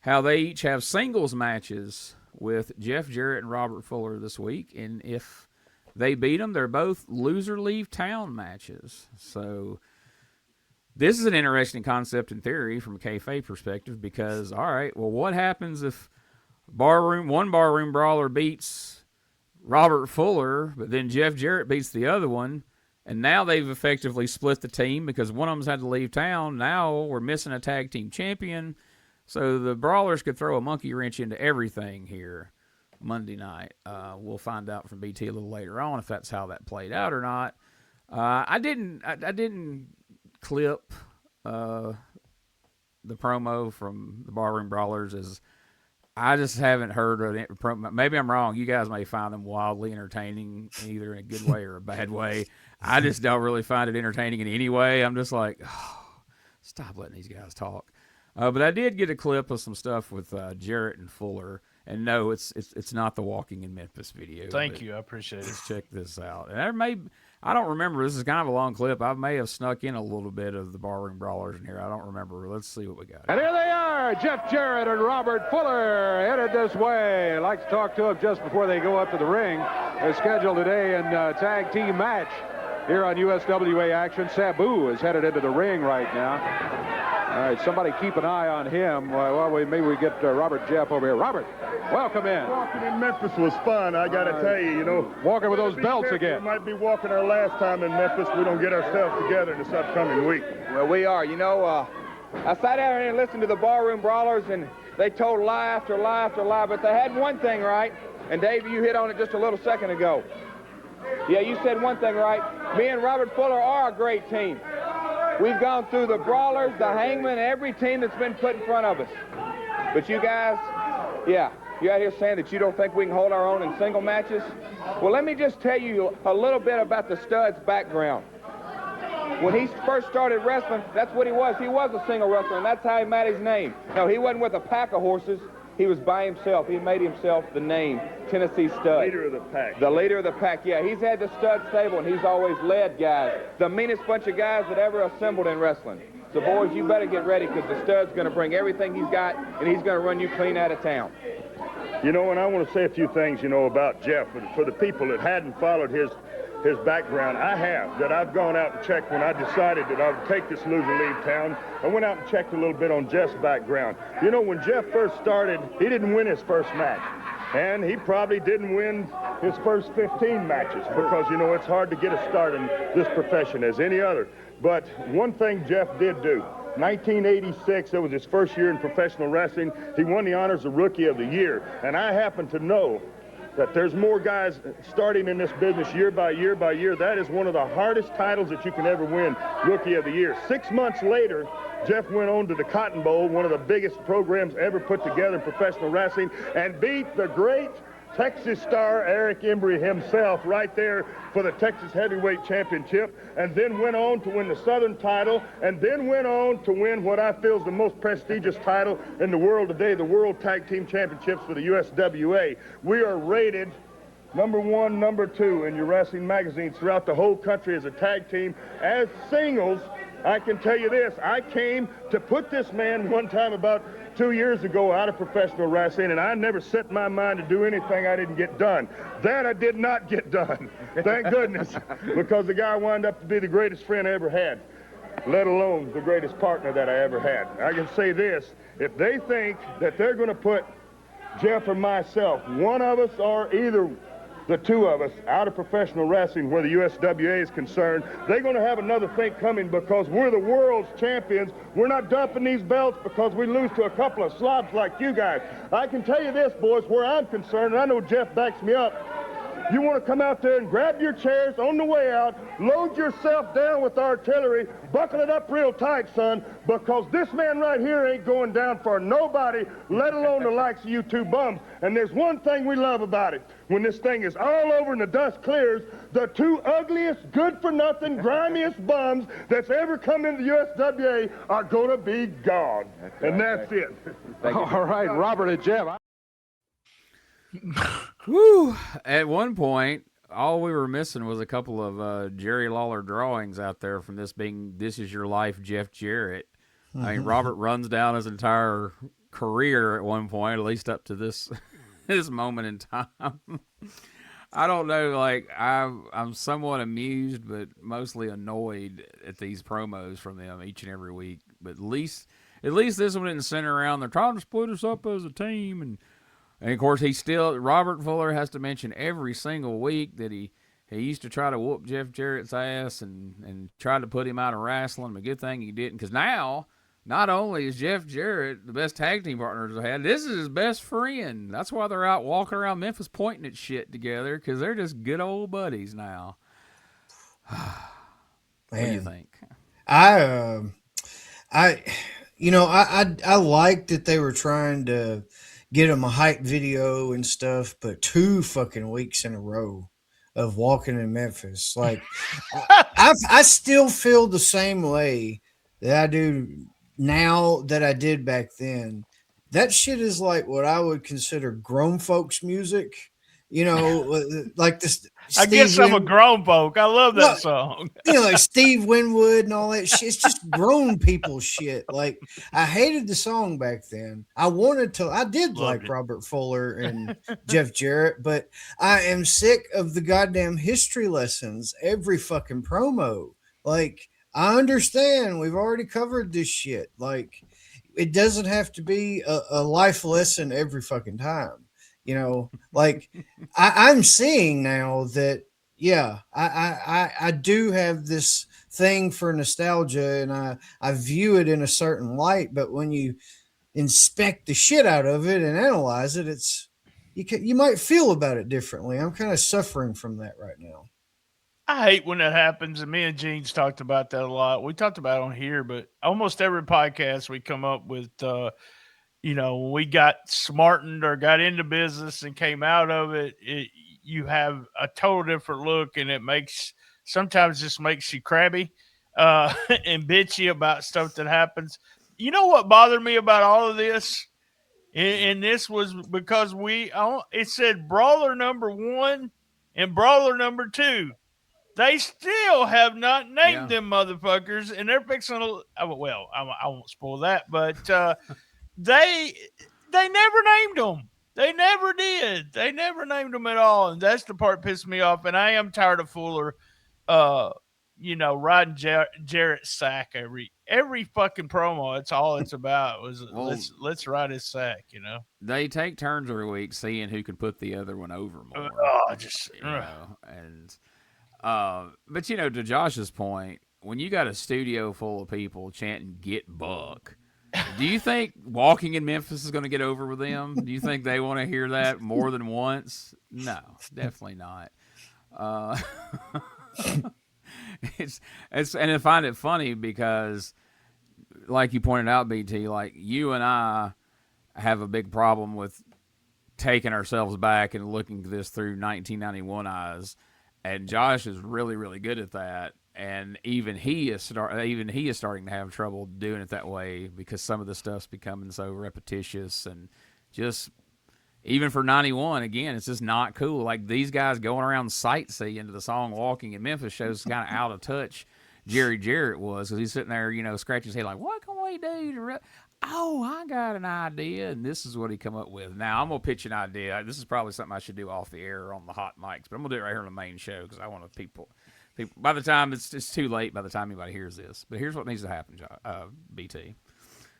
[SPEAKER 1] how they each have singles matches with Jeff Jarrett and Robert Fuller this week, and if they beat them, they're both loser leave town matches. So this is an interesting concept in theory from a kayfabe perspective because, all right, well, what happens if one barroom brawler beats Robert Fuller, but then Jeff Jarrett beats the other one, and now they've effectively split the team because one of them's had to leave town. Now we're missing a tag team champion. So the Brawlers could throw a monkey wrench into everything here Monday night. We'll find out from BT a little later on if that's how that played out or not. I didn't clip the promo from the Barroom Brawlers as I just haven't heard of it. Maybe I'm wrong. You guys may find them wildly entertaining, either in a good way or a bad way. I just don't really find it entertaining in any way. I'm just like, oh, stop letting these guys talk. But I did get a clip of some stuff with Jarrett and Fuller, and no, it's not the Walking in Memphis video.
[SPEAKER 3] Thank you, I appreciate it.
[SPEAKER 1] Let's check this out. And I don't remember. This is kind of a long clip. I may have snuck in a little bit of the Barroom Brawlers in here. I don't remember. Let's see what we got.
[SPEAKER 5] And here they are, Jeff Jarrett and Robert Fuller headed this way. I'd like to talk to them just before they go up to the ring. They're scheduled today in a tag team match here on USWA Action. Sabu is headed into the ring right now. All right, somebody keep an eye on him. Maybe we get Robert Jeff over here. Robert, welcome in.
[SPEAKER 7] Walking in Memphis was fun, I got to tell you,
[SPEAKER 5] Walking with those belts again.
[SPEAKER 7] We might be walking our last time in Memphis. We don't get ourselves together this upcoming week.
[SPEAKER 8] Well, we are. I sat down and listened to the Barroom Brawlers, and they told lie after lie after lie, but they had one thing right, and Dave, you hit on it just a little second ago. Yeah, you said one thing right. Me and Robert Fuller are a great team. We've gone through the Brawlers, the Hangman, every team that's been put in front of us. But you guys, yeah, you out here saying that you don't think we can hold our own in single matches? Well, let me just tell you a little bit about the Stud's background. When he first started wrestling, that's what he was. He was a single wrestler, and that's how he made his name. No, he wasn't with a pack of horses. He was by himself. He made himself the name, Tennessee Stud.
[SPEAKER 7] Leader of the pack.
[SPEAKER 8] The leader of the pack, yeah. He's had the Stud stable, and he's always led guys. The meanest bunch of guys that ever assembled in wrestling. So, boys, you better get ready because the Stud's going to bring everything he's got, and he's going to run you clean out of town.
[SPEAKER 7] And I want to say a few things, about Jeff. For the people that hadn't followed his background, I've gone out and checked when I decided that I would take this loser leave town. I went out and checked a little bit on Jeff's background. When Jeff first started, he didn't win his first match. And he probably didn't win his first 15 matches because, it's hard to get a start in this profession as any other. But one thing Jeff did do, 1986, that was his first year in professional wrestling. He won the honors of Rookie of the Year. And I happen to know that there's more guys starting in this business year by year by year. That is one of the hardest titles that you can ever win, Rookie of the Year. 6 months later, Jeff went on to the Cotton Bowl, one of the biggest programs ever put together in professional wrestling, and beat the great Texas star Eric Embry himself right there for the Texas Heavyweight Championship, and then went on to win the Southern title, and then went on to win what I feel is the most prestigious title in the world today, the World Tag Team Championships for the USWA. We are rated number 1, number 2 in your wrestling magazines throughout the whole country as a tag team. As singles, I can tell you this, I came to put this man one time about 2 years ago out of professional wrestling, and I never set in my mind to do anything I didn't get done. That I did not get done, thank goodness, because the guy wound up to be the greatest friend I ever had, let alone the greatest partner that I ever had. I can say this, if they think that they're going to put Jeff or myself, one of us or either the two of us out of professional wrestling where the USWA is concerned, they're going to have another thing coming because we're the world's champions. We're not dumping these belts because we lose to a couple of slobs like you guys. I can tell you this, boys, where I'm concerned, and I know Jeff backs me up, You want to come out there and grab your chairs on the way out, load yourself down with artillery, buckle it up real tight, son, because this man right here ain't going down for nobody, let alone the likes of you two bums. And there's one thing we love about it. When this thing is all over and the dust clears, the two ugliest, good-for-nothing, grimiest bums that's ever come into the USWA are going to be gone. And that's it.
[SPEAKER 5] All right, Robert and Jeff.
[SPEAKER 1] Whew. At one point, all we were missing was a couple of Jerry Lawler drawings out there from this being This Is Your Life, Jeff Jarrett. I mean, Robert runs down his entire career at one point, at least up to this this moment in time. I don't know, like, I'm somewhat amused, but mostly annoyed at these promos from them each and every week. But at least this one didn't center around, they're trying to split us up as a team, and of course, Robert Fuller has to mention every single week that he used to try to whoop Jeff Jarrett's ass and tried to put him out of wrestling. But good thing he didn't, because now, not only is Jeff Jarrett the best tag team partner he's had, this is his best friend. That's why they're out walking around Memphis pointing at shit together, because they're just good old buddies now. What do you think?
[SPEAKER 2] I like that they were trying to get him a hype video and stuff, but 2 fucking weeks in a row of walking in Memphis. Like, I still feel the same way that I do now that I did back then. That shit is like what I would consider grown folks music. You know, like this.
[SPEAKER 3] I guess I'm a grown folk. I love that song.
[SPEAKER 2] You know, like Steve Winwood and all that shit. It's just grown people shit. Like, I hated the song back then. I did like Robert Fuller and Jeff Jarrett, but I am sick of the goddamn history lessons every fucking promo. Like, I understand we've already covered this shit. Like, it doesn't have to be a life lesson every fucking time. You know, like I'm seeing now that, yeah, I do have this thing for nostalgia, and I view it in a certain light. But when you inspect the shit out of it and analyze it, you might feel about it differently. I'm kind of suffering from that right now.
[SPEAKER 3] I hate when that happens, and me and Gene's talked about that a lot. We talked about it on here, but almost every podcast we come up with, when we got smartened or got into business and came out of it, you have a total different look, and it sometimes just makes you crabby and bitchy about stuff that happens. You know what bothered me about all of this? And this was because it said Brawler number 1 and Brawler number 2. They still have not named them motherfuckers, and they're fixing to. I won't spoil that, but they never named them. They never did. They never named them at all, and that's the part that pissed me off. And I am tired of Fuller, riding Jarrett's sack every fucking promo. It's all it's about was let's ride his sack. You know,
[SPEAKER 1] they take turns every week seeing who can put the other one over more. But to Josh's point, when you got a studio full of people chanting "Get Buck," do you think walking in Memphis is going to get over with them? Do you think they want to hear that more than once? No, definitely not. And I find it funny because, like you pointed out, BT, like you and I have a big problem with taking ourselves back and looking at this through 1991 eyes. And Josh is really, really good at that, and even he is starting to have trouble doing it that way because some of the stuff's becoming so repetitious, and just even for 91, again, it's just not cool. Like these guys going around sightseeing to the song "Walking in Memphis" shows kind of out of touch Jerry Jarrett was, because he's sitting there, scratching his head like, "What can we do?" Oh, I got an idea, and this is what he come up with. Now, I'm going to pitch an idea. This is probably something I should do off the air or on the hot mics, but I'm going to do it right here on the main show because I want people. By the time it's too late by the time anybody hears this. But here's what needs to happen, BT.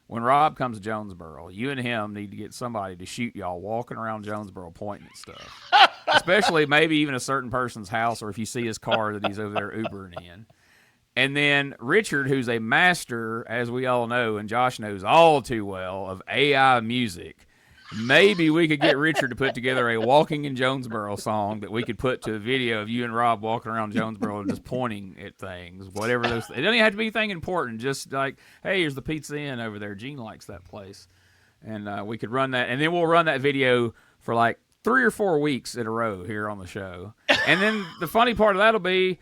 [SPEAKER 1] When Rob comes to Jonesboro, you and him need to get somebody to shoot y'all walking around Jonesboro pointing at stuff. Especially maybe even a certain person's house, or if you see his car that he's over there Ubering in. And then Richard, who's a master, as we all know, and Josh knows all too well, of AI music, maybe we could get Richard to put together a Walking in Jonesboro song that we could put to a video of you and Rob walking around Jonesboro and just pointing at things, whatever those. It doesn't even have to be anything important. Just like, hey, here's the Pizza Inn over there. Gene likes that place, and we could run that, and then we'll run that video for like 3 or 4 weeks in a row here on the show. And then the funny part of that'll be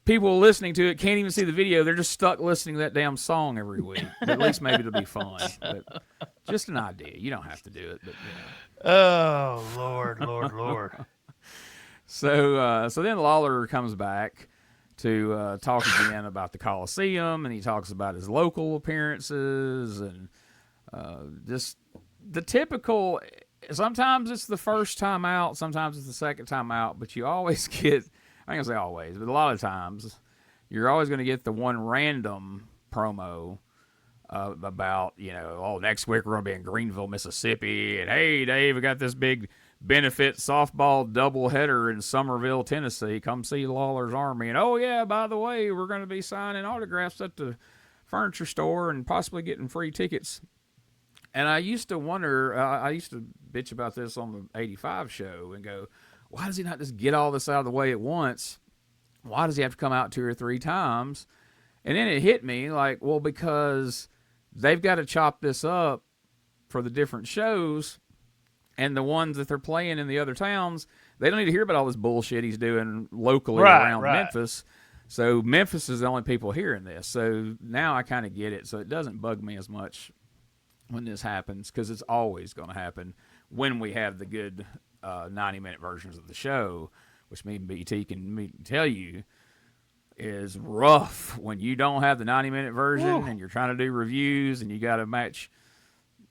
[SPEAKER 1] people listening to it can't even see the video. They're just stuck listening to that damn song every week. But at least maybe it'll be fun. But just an idea. You don't have to do it. But,
[SPEAKER 3] Oh, Lord.
[SPEAKER 1] So then Lawler comes back to talk again about the Coliseum, and he talks about his local appearances and just the typical. Sometimes it's the first time out, sometimes it's the second time out, but you always get. I ain't gonna say always, but a lot of times you're always going to get the one random promo about, next week we're going to be in Greenville, Mississippi, and hey, Dave, we got this big benefit softball doubleheader in Somerville, Tennessee. Come see Lawler's Army. And, oh, yeah, by the way, we're going to be signing autographs at the furniture store and possibly getting free tickets. And I used to wonder, I used to bitch about this on the 85 show and go, why does he not just get all this out of the way at once? Why does he have to come out 2 or 3 times? And then it hit me like, well, because they've got to chop this up for the different shows, and the ones that they're playing in the other towns, they don't need to hear about all this bullshit he's doing locally around Memphis. So Memphis is the only people hearing this. So now I kind of get it. So it doesn't bug me as much when this happens, because it's always going to happen when we have the good 90-minute versions of the show, which me and BT can tell you is rough when you don't have the 90-minute version and you're trying to do reviews and you got to match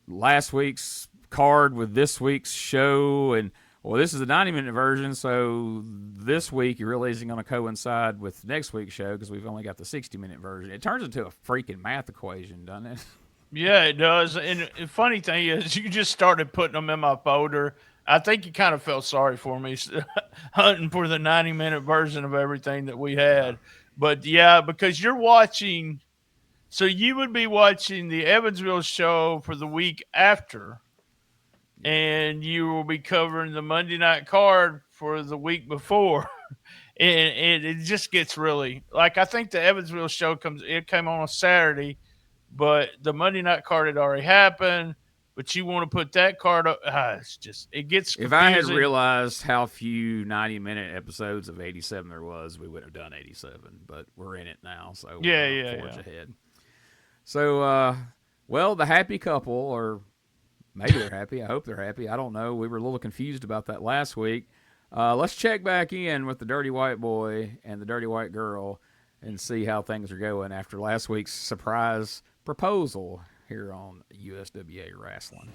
[SPEAKER 1] last week's card with this week's show. And, well, this is the 90-minute version, so this week it really isn't going to coincide with next week's show because we've only got the 60-minute version. It turns into a freaking math equation, doesn't it?
[SPEAKER 3] Yeah, it does. And the funny thing is, you just started putting them in my folder. I think you kind of felt sorry for me hunting for the 90-minute version of everything that we had. But, yeah, because you're watching – so you would be watching the Evansville show for the week after, and you will be covering the Monday night card for the week before. And it just gets really – like, I think the Evansville show came on a Saturday, but the Monday night card had already happened. But you want to put that card up. It's just, it gets confusing.
[SPEAKER 1] If I had realized how few 90-minute episodes of 87 there was, we would have done 87. But we're in it now, so we're forge ahead. So, well, the happy couple, or maybe they're happy. I hope they're happy. I don't know. We were a little confused about that last week. Let's check back in with the Dirty White Boy and the Dirty White Girl and see how things are going after last week's surprise proposal here on USWA Wrestling.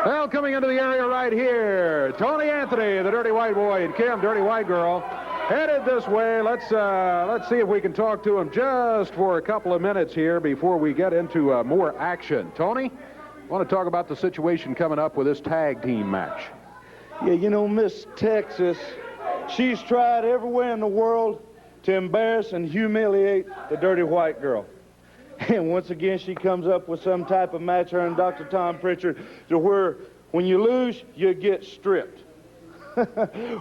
[SPEAKER 5] Well, coming into the area right here, Tony Anthony, the Dirty White Boy, and Kim, Dirty White Girl, headed this way. Let's see if we can talk to him just for a couple of minutes here before we get into more action. Tony, I want to talk about the situation coming up with this tag team match.
[SPEAKER 9] Yeah, Miss Texas, she's tried everywhere in the world to embarrass and humiliate the Dirty White Girl. And once again, she comes up with some type of match, her and Dr. Tom Pritchard, to where when you lose, you get stripped.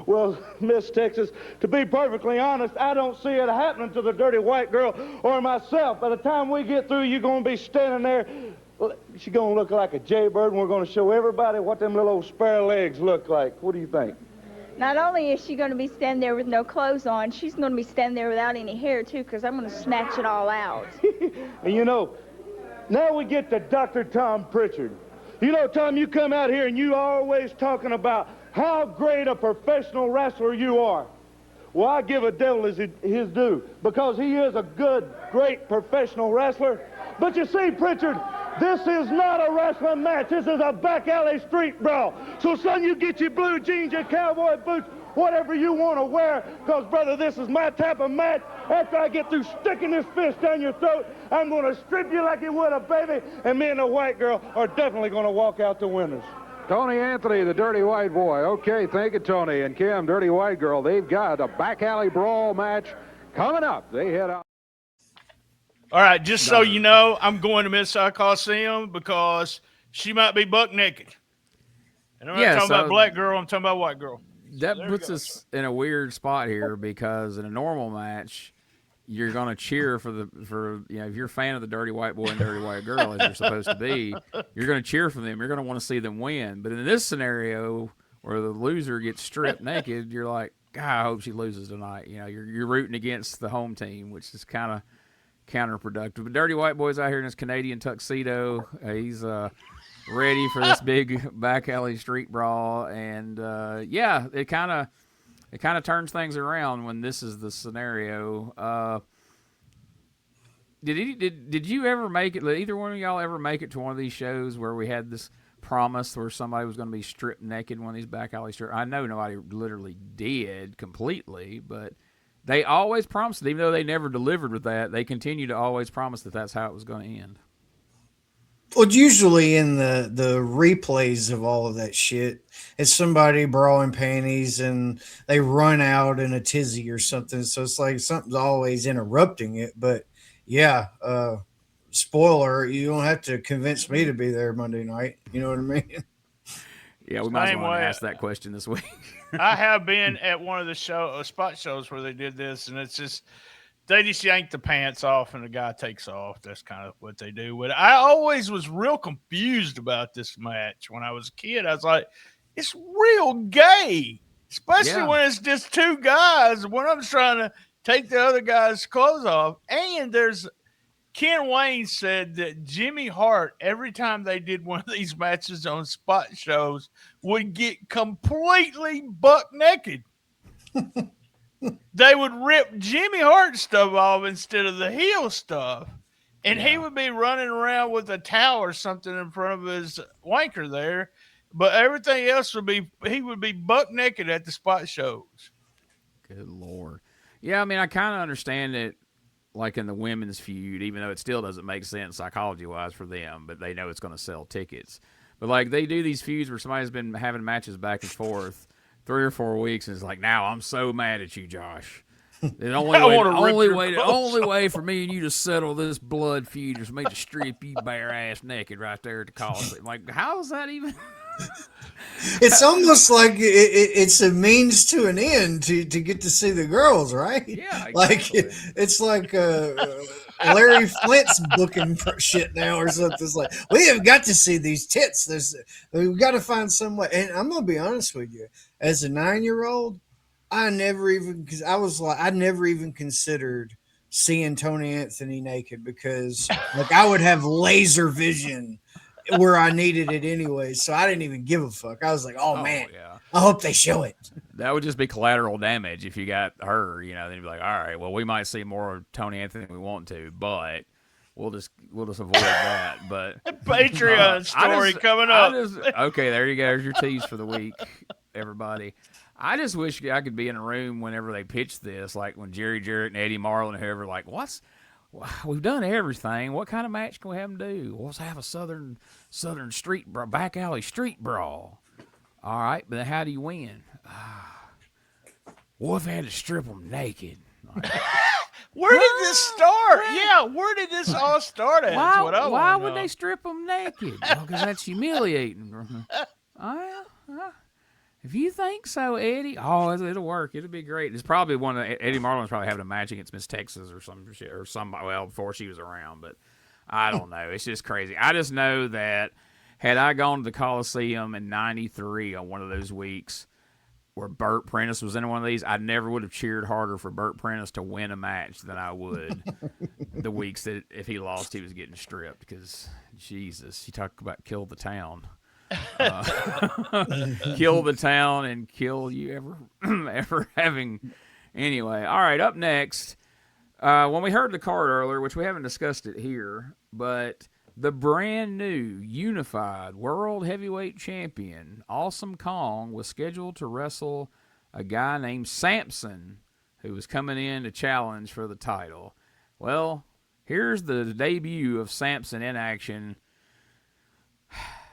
[SPEAKER 9] Well, Miss Texas, to be perfectly honest, I don't see it happening to the Dirty White Girl or myself. By the time we get through, you're going to be standing there. She's going to look like a jaybird, and we're going to show everybody what them little old spare legs look like. What do you think?
[SPEAKER 10] Not only is she going to be standing there with no clothes on, she's going to be standing there without any hair, too, because I'm going to snatch it all out.
[SPEAKER 9] And now we get to Dr. Tom Pritchard. Tom, you come out here and you always talking about how great a professional wrestler you are. Well, I give a devil his due, because he is a good, great professional wrestler. But you see, Pritchard, this is not a wrestling match. This is a back alley street brawl. So, son, you get your blue jeans, your cowboy boots, whatever you want to wear, because, brother, this is my type of match. After I get through sticking this fist down your throat, I'm going to strip you like you would a baby, and me and the white girl are definitely going to walk out the winners.
[SPEAKER 5] Tony Anthony, the Dirty White Boy. Okay, thank you, Tony. And Kim, Dirty White Girl, they've got a back alley brawl match coming up. They head out.
[SPEAKER 3] All right, just so you know, I'm going to Mid-South Coliseum because she might be buck naked. And I'm not talking about black girl, I'm talking about white girl.
[SPEAKER 1] That puts us in a weird spot here because in a normal match, you're going to cheer for if you're a fan of the Dirty White Boy and Dirty White Girl, as you're supposed to be, you're going to cheer for them. You're going to want to see them win. But in this scenario where the loser gets stripped naked, you're like, God, I hope she loses tonight. You're rooting against the home team, which is kind of counterproductive. But Dirty White Boy's out here in his Canadian tuxedo. He's ready for this big back alley street brawl, and it kind of turns things around when this is the scenario. Did you ever make it? Did either one of y'all ever make it to one of these shows where we had this promise where somebody was going to be stripped naked in one of these back alley street? I know nobody literally did completely, but they always promised it, even though they never delivered with that. They continue to always promise that that's how it was going to end.
[SPEAKER 2] Well, usually in the replays of all of that shit, it's somebody brawling panties and they run out in a tizzy or something. So it's like something's always interrupting it. But yeah, spoiler, you don't have to convince me to be there Monday night. You know what I mean?
[SPEAKER 1] Yeah, we might as well ask that question this week.
[SPEAKER 3] I have been at one of the spot shows where they did this, and it's just they just yank the pants off and the guy takes off. That's kind of what they do. But I always was real confused about this match when I was a kid. I was like, it's real gay, especially when it's just two guys. One of them's trying to take the other guy's clothes off. And Ken Wayne said that Jimmy Hart, every time they did one of these matches on spot shows, would get completely buck naked. They would rip Jimmy Hart stuff off instead of the heel stuff. And he would be running around with a towel or something in front of his wanker there. But everything else he would be buck naked at the spot shows.
[SPEAKER 1] Good Lord. Yeah, I mean, I kind of understand it, like in the women's feud, even though it still doesn't make sense psychology-wise for them, but they know it's going to sell tickets. But, like, they do these feuds where somebody's been having matches back and forth 3 or 4 weeks, and it's like, now I'm so mad at you, Josh. The only way for me and you to settle this blood feud is for me to strip you bare-ass naked right there at the Coliseum. Like, how is that even...
[SPEAKER 2] It's almost like it's a means to an end to get to see the girls, right?
[SPEAKER 1] Yeah, exactly.
[SPEAKER 2] Like it's like Larry Flint's booking shit now or something. It's like, we have got to see these tits. We've got to find some way. And I'm gonna be honest with you, as a 9-year-old, I never even considered seeing Tony Anthony naked because like I would have laser vision where I needed it anyway, so I didn't even give a fuck. I was like, oh man, I hope they show it.
[SPEAKER 1] That would just be collateral damage if you got her, then you'd be like, all right, well, we might see more of Tony Anthony than we want to, but we'll just avoid that. But
[SPEAKER 3] Patreon story coming up.
[SPEAKER 1] Okay, there you go. There's your tease for the week, everybody. I just wish I could be in a room whenever they pitch this, like when Jarrett and Eddie Marlin and whoever, like, we've done everything. What kind of match can we have them do? Well, let's have a southern street back alley street brawl. All right, but then how do you win? What if they had to strip them naked?
[SPEAKER 3] Where did this start? Yeah, where did this all start at?
[SPEAKER 1] Why would they strip them naked? Well, because that's humiliating. If you think so, Eddie, it'll work. It'll be great. It's probably one of Eddie Marlin's probably having a match against Miss Texas or some shit or somebody. Well, before she was around, but I don't know. It's just crazy. I just know that had I gone to the Coliseum in '93 on one of those weeks where Burt Prentice was in one of these, I never would have cheered harder for Burt Prentice to win a match than I would the weeks that if he lost, he was getting stripped. Because Jesus, you talk about kill the town. Kill the town and kill you ever having. Anyway, all right, up next, when we heard the card earlier, which we haven't discussed it here, but the brand new unified world heavyweight champion Awesome Kong was scheduled to wrestle a guy named Samson who was coming in to challenge for the title. Well, here's the debut of Samson in action.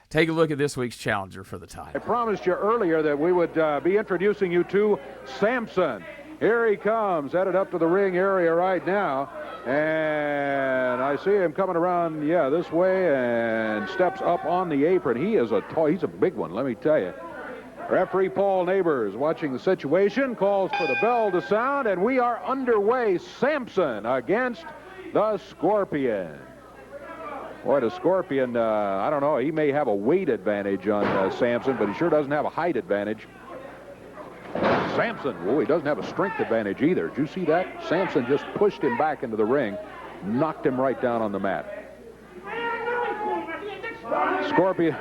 [SPEAKER 1] Take a look at this week's challenger for the title.
[SPEAKER 5] I promised you earlier that we would be introducing you to Samson. Here he comes, headed up to the ring area right now. And I see him coming around, this way, and steps up on the apron. He's a big one, let me tell you. Referee Paul Neighbors watching the situation, calls for the bell to sound, and we are underway. Sampson against the Scorpion. Boy, the Scorpion, I don't know, he may have a weight advantage on Sampson, but he sure doesn't have a height advantage. Sampson, he doesn't have a strength advantage either. Did you see that? Sampson just pushed him back into the ring, knocked him right down on the mat. Scorpion,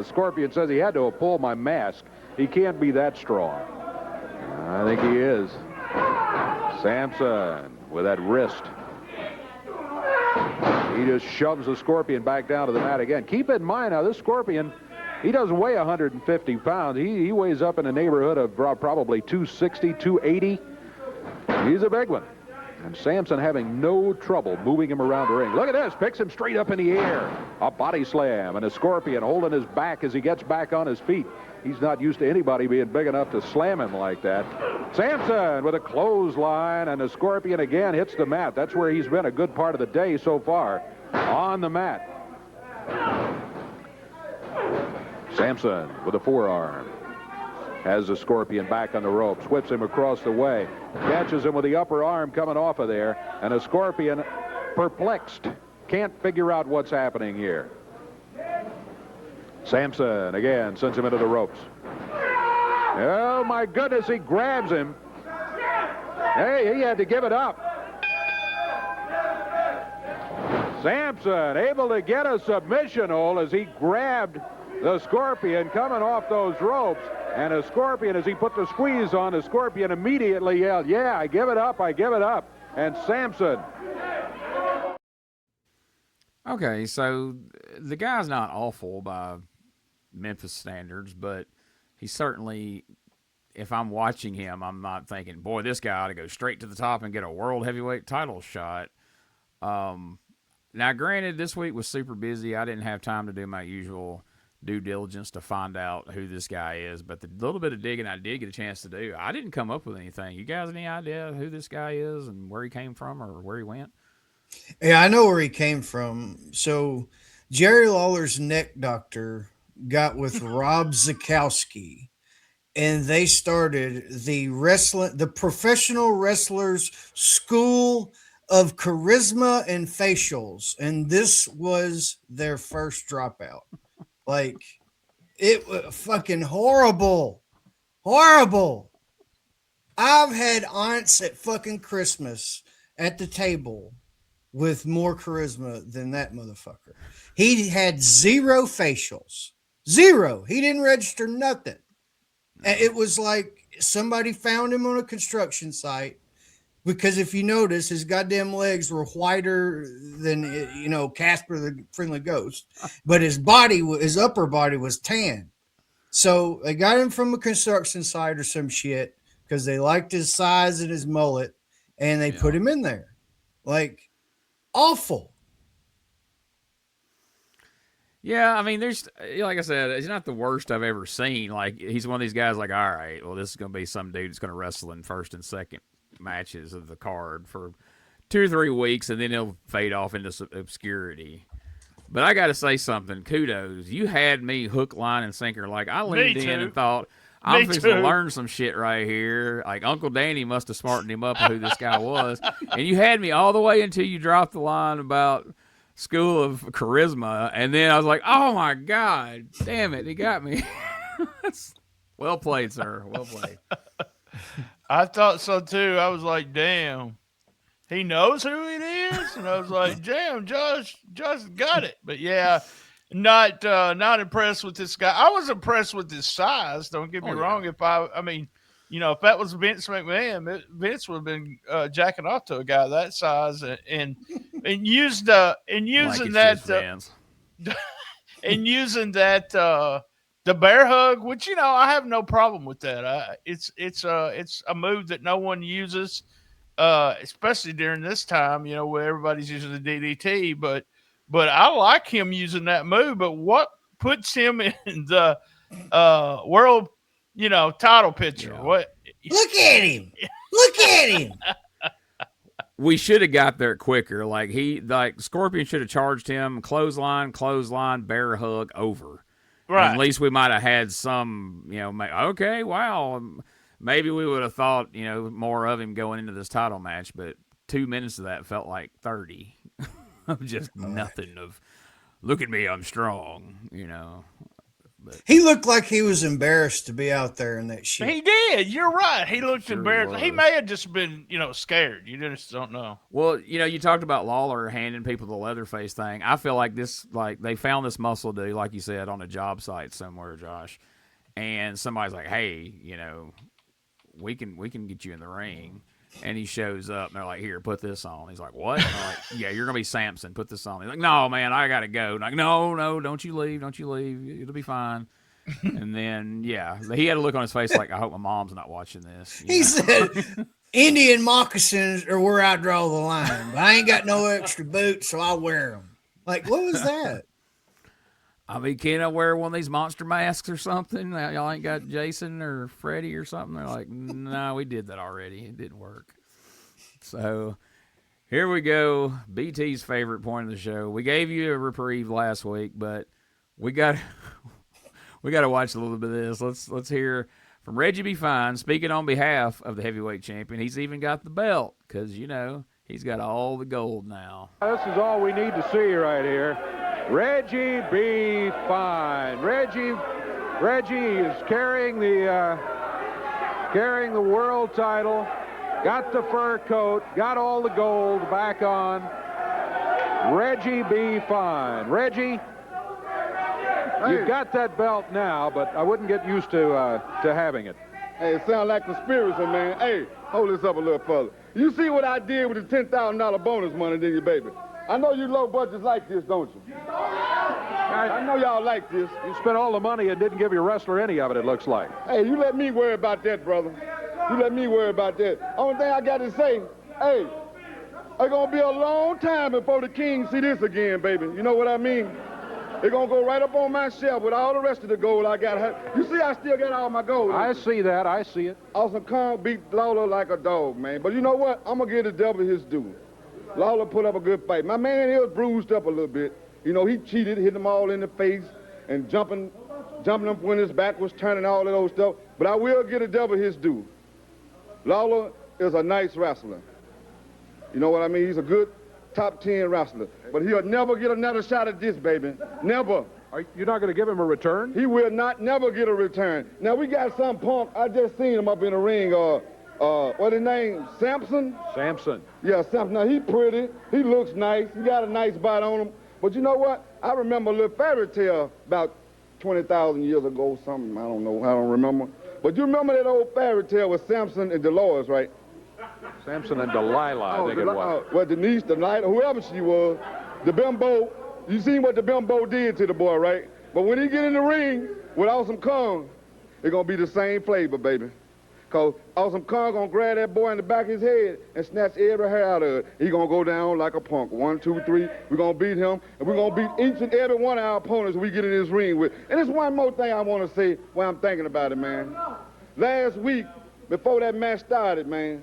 [SPEAKER 5] Scorpion says he had to have pulled my mask. He can't be that strong. I think he is. Sampson with that wrist. He just shoves the Scorpion back down to the mat again. Keep in mind now, this Scorpion, he doesn't weigh 150 pounds. He weighs up in the neighborhood of probably 260, 280. He's a big one. And Sampson having no trouble moving him around the ring. Look at this. Picks him straight up in the air. A body slam. And a Scorpion holding his back as he gets back on his feet. He's not used to anybody being big enough to slam him like that. Sampson with a clothesline. And the Scorpion again hits the mat. That's where he's been a good part of the day so far. On the mat. Sampson with a forearm. Has the Scorpion back on the ropes, whips him across the way, catches him with the upper arm coming off of there, and a Scorpion perplexed, can't figure out what's happening here. Sampson again sends him into the ropes. Oh my goodness, he grabs him. Hey, he had to give it up. Sampson able to get a submission hold as he grabbed the Scorpion coming off those ropes. And a Scorpion, as he put the squeeze on, the Scorpion immediately yelled, "Yeah, I give it up, I give it up." And Sampson.
[SPEAKER 1] Okay, so the guy's not awful by Memphis standards, but he certainly, if I'm watching him, I'm not thinking, boy, this guy ought to go straight to the top and get a world heavyweight title shot. Now, granted, this week was super busy. I didn't have time to do my usual due diligence to find out who this guy is, but the little bit of digging I did get a chance to do, I didn't come up with anything. You guys any idea who this guy is and where he came from or where he went?
[SPEAKER 2] Yeah, I know where he came from. So Jerry Lawler's neck doctor got with Rob Zakowski, and they started the Professional Wrestlers School of Charisma and Facials, and this was their first dropout. Like, it was fucking horrible. Horrible. I've had aunts at fucking Christmas at the table with more charisma than that motherfucker. He had zero facials. Zero. He didn't register nothing. It was like somebody found him on a construction site, because if you notice, his goddamn legs were whiter than, Casper the Friendly Ghost, but his upper body was tan. So they got him from a construction site or some shit because they liked his size and his mullet, and they put him in there. Like, awful.
[SPEAKER 1] Yeah, I mean, there's, like I said, he's not the worst I've ever seen. Like, he's one of these guys like, all right, well, this is going to be some dude that's going to wrestle in first and second matches of the card for 2 or 3 weeks, and then he'll fade off into obscurity. But I got to say something. Kudos. You had me hook, line, and sinker. Like, I leaned in and thought, I'm supposed to learn some shit right here. Like, Uncle Danny must have smartened him up who this guy was. And you had me all the way until you dropped the line about School of Charisma. And then I was like, oh, my God. Damn it. He got me. Well played, sir. Well played.
[SPEAKER 3] I thought so, too. I was like, damn. He knows who it is? And I was like, damn, Josh got it. But, yeah, not impressed with this guy. I was impressed with his size. Don't get me wrong. If if that was Vince McMahon, Vince would have been jacking off to a guy that size and using that the bear hug, which I have no problem with that. It's a move that no one uses, especially during this time, where everybody's using the DDT. But I like him using that move. But what puts him in the world, title picture?
[SPEAKER 2] Yeah.
[SPEAKER 3] What?
[SPEAKER 2] Look at him! Look at him!
[SPEAKER 1] we should have got there quicker. Like Scorpion should have charged him, clothesline, bear hug, over.
[SPEAKER 3] Right.
[SPEAKER 1] And at least we might have had some, okay, wow. Maybe we would have thought, more of him going into this title match, but 2 minutes of that felt like 30 of just nothing of, look at me, I'm strong, But
[SPEAKER 2] he looked like he was embarrassed to be out there in that shit.
[SPEAKER 3] He did. You're right. He looked
[SPEAKER 1] Sure
[SPEAKER 3] embarrassed.
[SPEAKER 1] was.
[SPEAKER 3] He may have just been, scared. You just don't know.
[SPEAKER 1] Well, you talked about Lawler handing people the Leatherface thing. I feel like they found this muscle dude, like you said, on a job site somewhere, Josh. And somebody's like, hey, we can get you in the ring. And he shows up, and they're like, here, put this on. He's like, what? And they're like, yeah, you're going to be Samson. Put this on. He's like, no, man, I got to go. And like, no, don't you leave. It'll be fine. And then, yeah, he had a look on his face like, I hope my mom's not watching this.
[SPEAKER 2] He said, Indian moccasins are where I draw the line. But I ain't got no extra boots, so I wear them. Like, what was that?
[SPEAKER 1] I mean, can I wear one of these monster masks or something? Y'all ain't got Jason or Freddy or something? They're like, no, we did that already. It didn't work. So here we go. BT's favorite point of the show. We gave you a reprieve last week, but we got to watch a little bit of this. Let's hear from Reggie B. Fine, speaking on behalf of the heavyweight champion. He's even got the belt because, he's got all the gold now.
[SPEAKER 5] This is all we need to see right here. Reggie B. Fine. Reggie is carrying the world title. Got the fur coat. Got all the gold back on. Reggie B. Fine. Reggie, you've got that belt now, but I wouldn't get used to having it.
[SPEAKER 11] Hey, it sounds like conspiracy, man. Hey, hold this up a little further. You see what I did with the $10,000 bonus money, didn't you, baby? I know you low budgets like this, don't you? I know y'all like this.
[SPEAKER 5] You spent all the money and didn't give your wrestler any of it, it looks like.
[SPEAKER 11] Hey, you let me worry about that, brother. You let me worry about that. Only thing I got to say, hey, it's going to be a long time before the king see this again, baby. You know what I mean? It's going to go right up on my shelf with all the rest of the gold I got. You see, I still got all my gold.
[SPEAKER 5] I see that. I see it.
[SPEAKER 11] Awesome Kong beat Lawler like a dog, man. But you know what? I'm going to give the devil his due. Lawler put up a good fight. My man here was bruised up a little bit. He cheated, hit them all in the face, and jumping up when his back was turning, all of those stuff. But I will give the devil his due. Lawler is a nice wrestler. You know what I mean? He's a good top 10 wrestler. But he'll never get another shot at this, baby. Never.
[SPEAKER 5] You're not going to give him a return?
[SPEAKER 11] He will never get a return. Now, we got some punk. I just seen him up in the ring. What's his name? Samson?
[SPEAKER 5] Samson.
[SPEAKER 11] Yeah, Samson. Now, he's pretty. He looks nice. He got a nice bite on him. But you know what? I remember a little fairy tale about 20,000 years ago, something. I don't know. I don't remember. But you remember that old fairy tale with Samson and Dolores, right?
[SPEAKER 5] Samson and Delilah, I think it was.
[SPEAKER 11] Well, Denise, Delilah, whoever she was, the bimbo, you seen what the bimbo did to the boy, right? But when he get in the ring with Awesome Kong, it's going to be the same flavor, baby. Because Awesome Kong going to grab that boy in the back of his head and snatch every hair out of it. He going to go down like a punk. 1, 2, 3. We're going to beat him, and we're going to beat each and every one of our opponents we get in this ring with. And there's one more thing I want to say while I'm thinking about it, man. Last week, before that match started, man,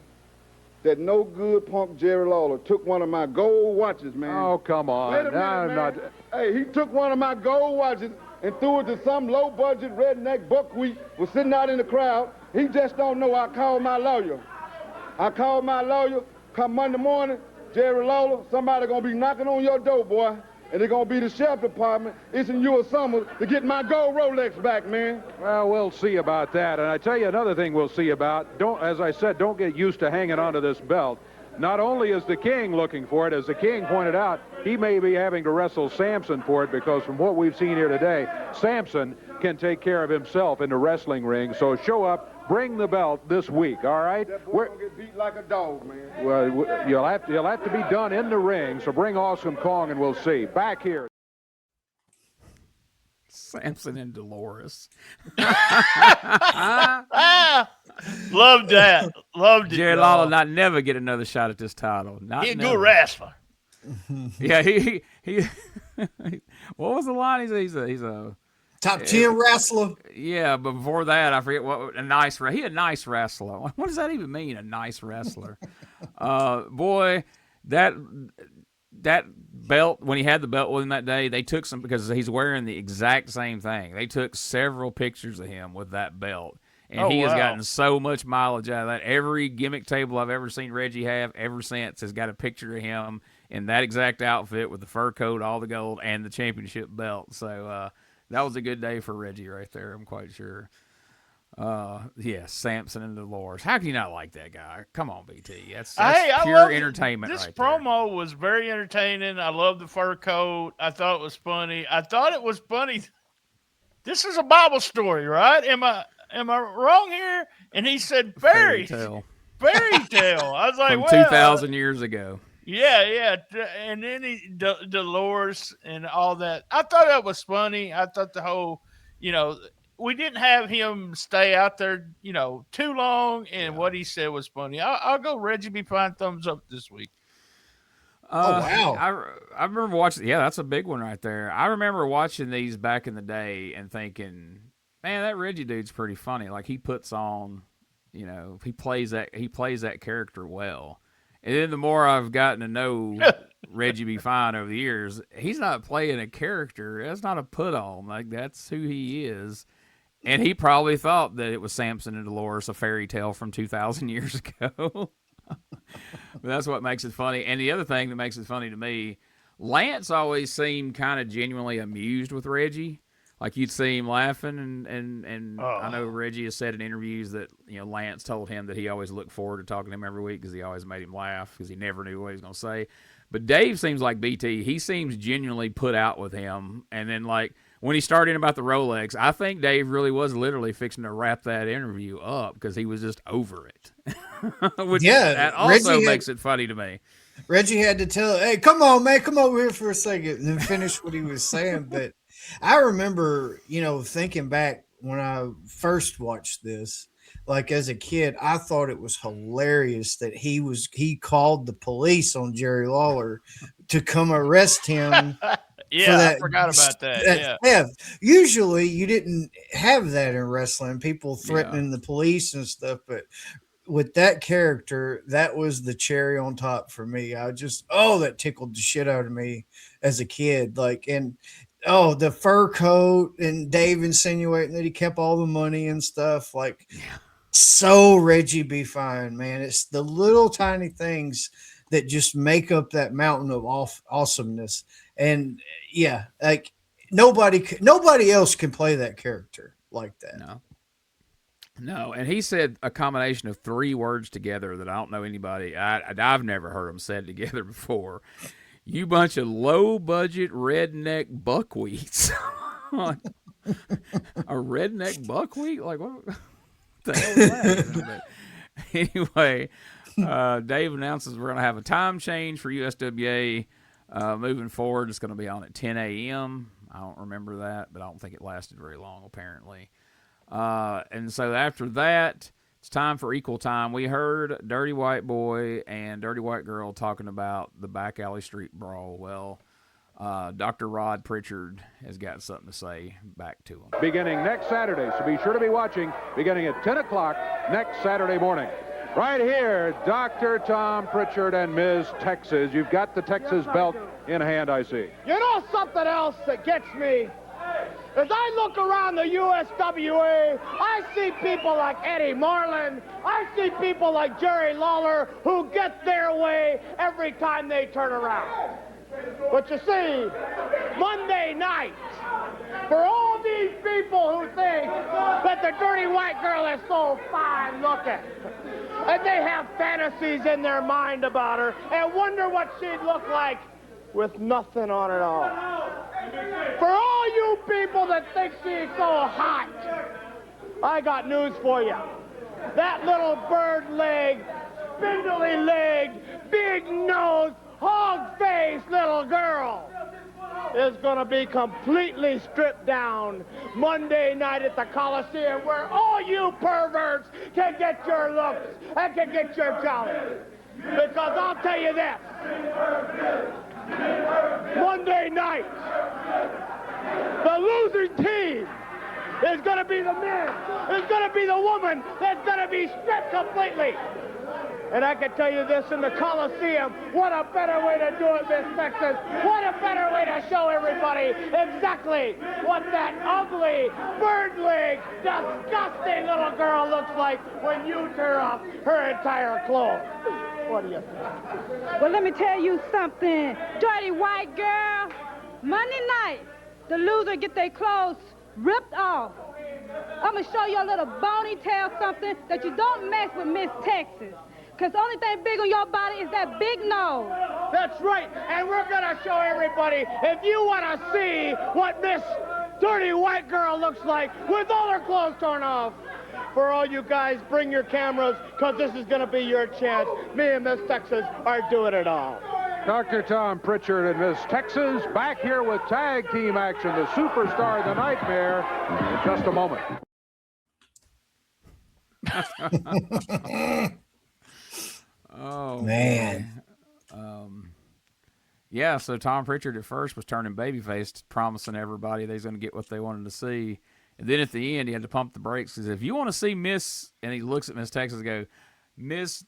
[SPEAKER 11] that no good punk Jerry Lawler took one of my gold watches, man.
[SPEAKER 5] Oh, come on.
[SPEAKER 11] Wait a minute, man. Hey, he took one of my gold watches and threw it to some low-budget redneck buckwheat was sitting out in the crowd. He just don't know. I called my lawyer. Come Monday morning, Jerry Lawler, somebody going to be knocking on your door, boy. And they're going to be the sheriff department issuing you a summons to get my gold Rolex back, man.
[SPEAKER 5] Well, we'll see about that. And I tell you another thing we'll see about. As I said, don't get used to hanging onto this belt. Not only is the king looking for it, as the king pointed out, he may be having to wrestle Samson for it because from what we've seen here today, Samson can take care of himself in the wrestling ring. So show up, bring the belt this week, all right?
[SPEAKER 11] That boy gonna get beat like a dog, man.
[SPEAKER 5] Well, you'll have to be done in the ring, so bring Awesome Kong and we'll see. Back here.
[SPEAKER 1] Samson and Dolores.
[SPEAKER 3] Loved that. Loved it.
[SPEAKER 1] Jerry Lawler not never get another shot at this title. Not
[SPEAKER 3] He's a
[SPEAKER 1] never.
[SPEAKER 3] good wrestler.
[SPEAKER 1] Yeah, he what was the line? He's a
[SPEAKER 2] Top 10 wrestler.
[SPEAKER 1] Yeah, but before that, I forget what he a nice wrestler. What does that even mean? A nice wrestler? Boy, that belt, when he had the belt with him that day, they took some, because he's wearing the exact same thing. They took several pictures of him with that belt. And he has gotten so much mileage out of that. Every gimmick table I've ever seen Reggie have ever since has got a picture of him in that exact outfit with the fur coat, all the gold, and the championship belt. So that was a good day for Reggie right there, I'm quite sure. Samson and Dolores. How can you not like that guy? Come on, BT. That's pure entertainment right there.
[SPEAKER 3] This promo was very entertaining. I love the fur coat. I thought it was funny. This is a Bible story, right? Am I wrong here? And he said fairy tale. I was like,
[SPEAKER 1] from 2,000 years ago.
[SPEAKER 3] Yeah. And then Dolores and all that. I thought that was funny. I thought the whole, we didn't have him stay out there, too long. And what he said was funny. I'll go Reggie be fine, thumbs up this week.
[SPEAKER 2] Wow.
[SPEAKER 1] I remember watching. Yeah, that's a big one right there. I remember watching these back in the day and thinking, man, that Reggie dude's pretty funny. Like, he puts on, he plays that character well. And then the more I've gotten to know Reggie be fine over the years, he's not playing a character. That's not a put on. Like, that's who he is. And he probably thought that it was Samson and Dolores, a fairy tale from 2,000 years ago. But that's what makes it funny. And the other thing that makes it funny to me, Lance always seemed kind of genuinely amused with Reggie. Like, you'd see him laughing, and I know Reggie has said in interviews that, Lance told him that he always looked forward to talking to him every week because he always made him laugh because he never knew what he was going to say. But Dave seems like BT. He seems genuinely put out with him. And then, like, when he started in about the Rolex, I think Dave really was literally fixing to wrap that interview up because he was just over it. Which that also makes it funny to me.
[SPEAKER 2] Reggie had to tell, hey, come on, man, come over here for a second, and then finish what he was saying. But I remember, thinking back when I first watched this, like, as a kid, I thought it was hilarious that he called the police on Jerry Lawler to come arrest him.
[SPEAKER 3] I forgot about that.
[SPEAKER 2] Usually you didn't have that in wrestling, people threatening the police and stuff, but with that character, that was the cherry on top for me. that tickled the shit out of me as a kid. Like, and the fur coat and Dave insinuating that he kept all the money and stuff. Like, so Reggie be fine, man. It's the little tiny things that just make up that mountain of awesomeness. And like, nobody else can play that character like that.
[SPEAKER 1] No, and he said a combination of 3 words together that I don't know anybody. I've never heard them said together before. You bunch of low-budget redneck buckwheats. A redneck buckwheat? Like, what the hell is that? Anyway, Dave announces we're going to have a time change for USWA. Moving forward, it's going to be on at 10 a.m. I don't remember that, but I don't think it lasted very long, apparently. And so after that, it's time for equal time. We heard Dirty White Boy and Dirty White Girl talking about the Back Alley Street Brawl. Well, Dr. Rod Pritchard has got something to say back to him.
[SPEAKER 5] Beginning next Saturday, so be sure to be watching, beginning at 10 o'clock next Saturday morning. Right here, Dr. Tom Pritchard and Ms. Texas. You've got the Texas belt in hand, I see.
[SPEAKER 6] You know something else that gets me? As I look around the USWA, I see people like Eddie Marlin. I see people like Jerry Lawler who get their way every time they turn around. But you see, Monday night, for all these people who think that the Dirty White Girl is so fine looking, and they have fantasies in their mind about her and wonder what she'd look like with nothing on at all. For all you people that think she's so hot, I got news for you. That little bird-legged, spindly-legged, big-nosed, hog-faced little girl is going to be completely stripped down Monday night at the Coliseum, where all you perverts can get your looks and can get your jolly. Because I'll tell you this, Monday night,
[SPEAKER 9] The losing team is going to be the man, is going to be the woman that's going to be stripped completely. And I can tell you this, in the Coliseum, what a better way to do it, Miss Texas. What a better way to show everybody exactly what that ugly, bird-leg, disgusting little girl looks like when you tear off her entire clothes. What do you think?
[SPEAKER 12] Well, let me tell you something. Dirty white girl, Monday night, the loser get their clothes ripped off. I'm going to show you a little bony tail something that you don't mess with Miss Texas. Because the only thing big on your body is that big nose.
[SPEAKER 9] That's right, and we're going to show everybody, if you want to see what this dirty white girl looks like with all her clothes torn off. For all you guys, bring your cameras, because this is going to be your chance. Me and Miss Texas are doing it all.
[SPEAKER 5] Dr. Tom Pritchard and Miss Texas back here with tag team action. The superstar, the Nightmare, in just a moment.
[SPEAKER 1] Oh
[SPEAKER 2] Man.
[SPEAKER 1] Yeah, so Tom Pritchard at first was turning babyface, promising everybody they was going to get what they wanted to see. And then at the end, he had to pump the brakes because if you want to see Miss, and he looks at Miss Texas and go, Miss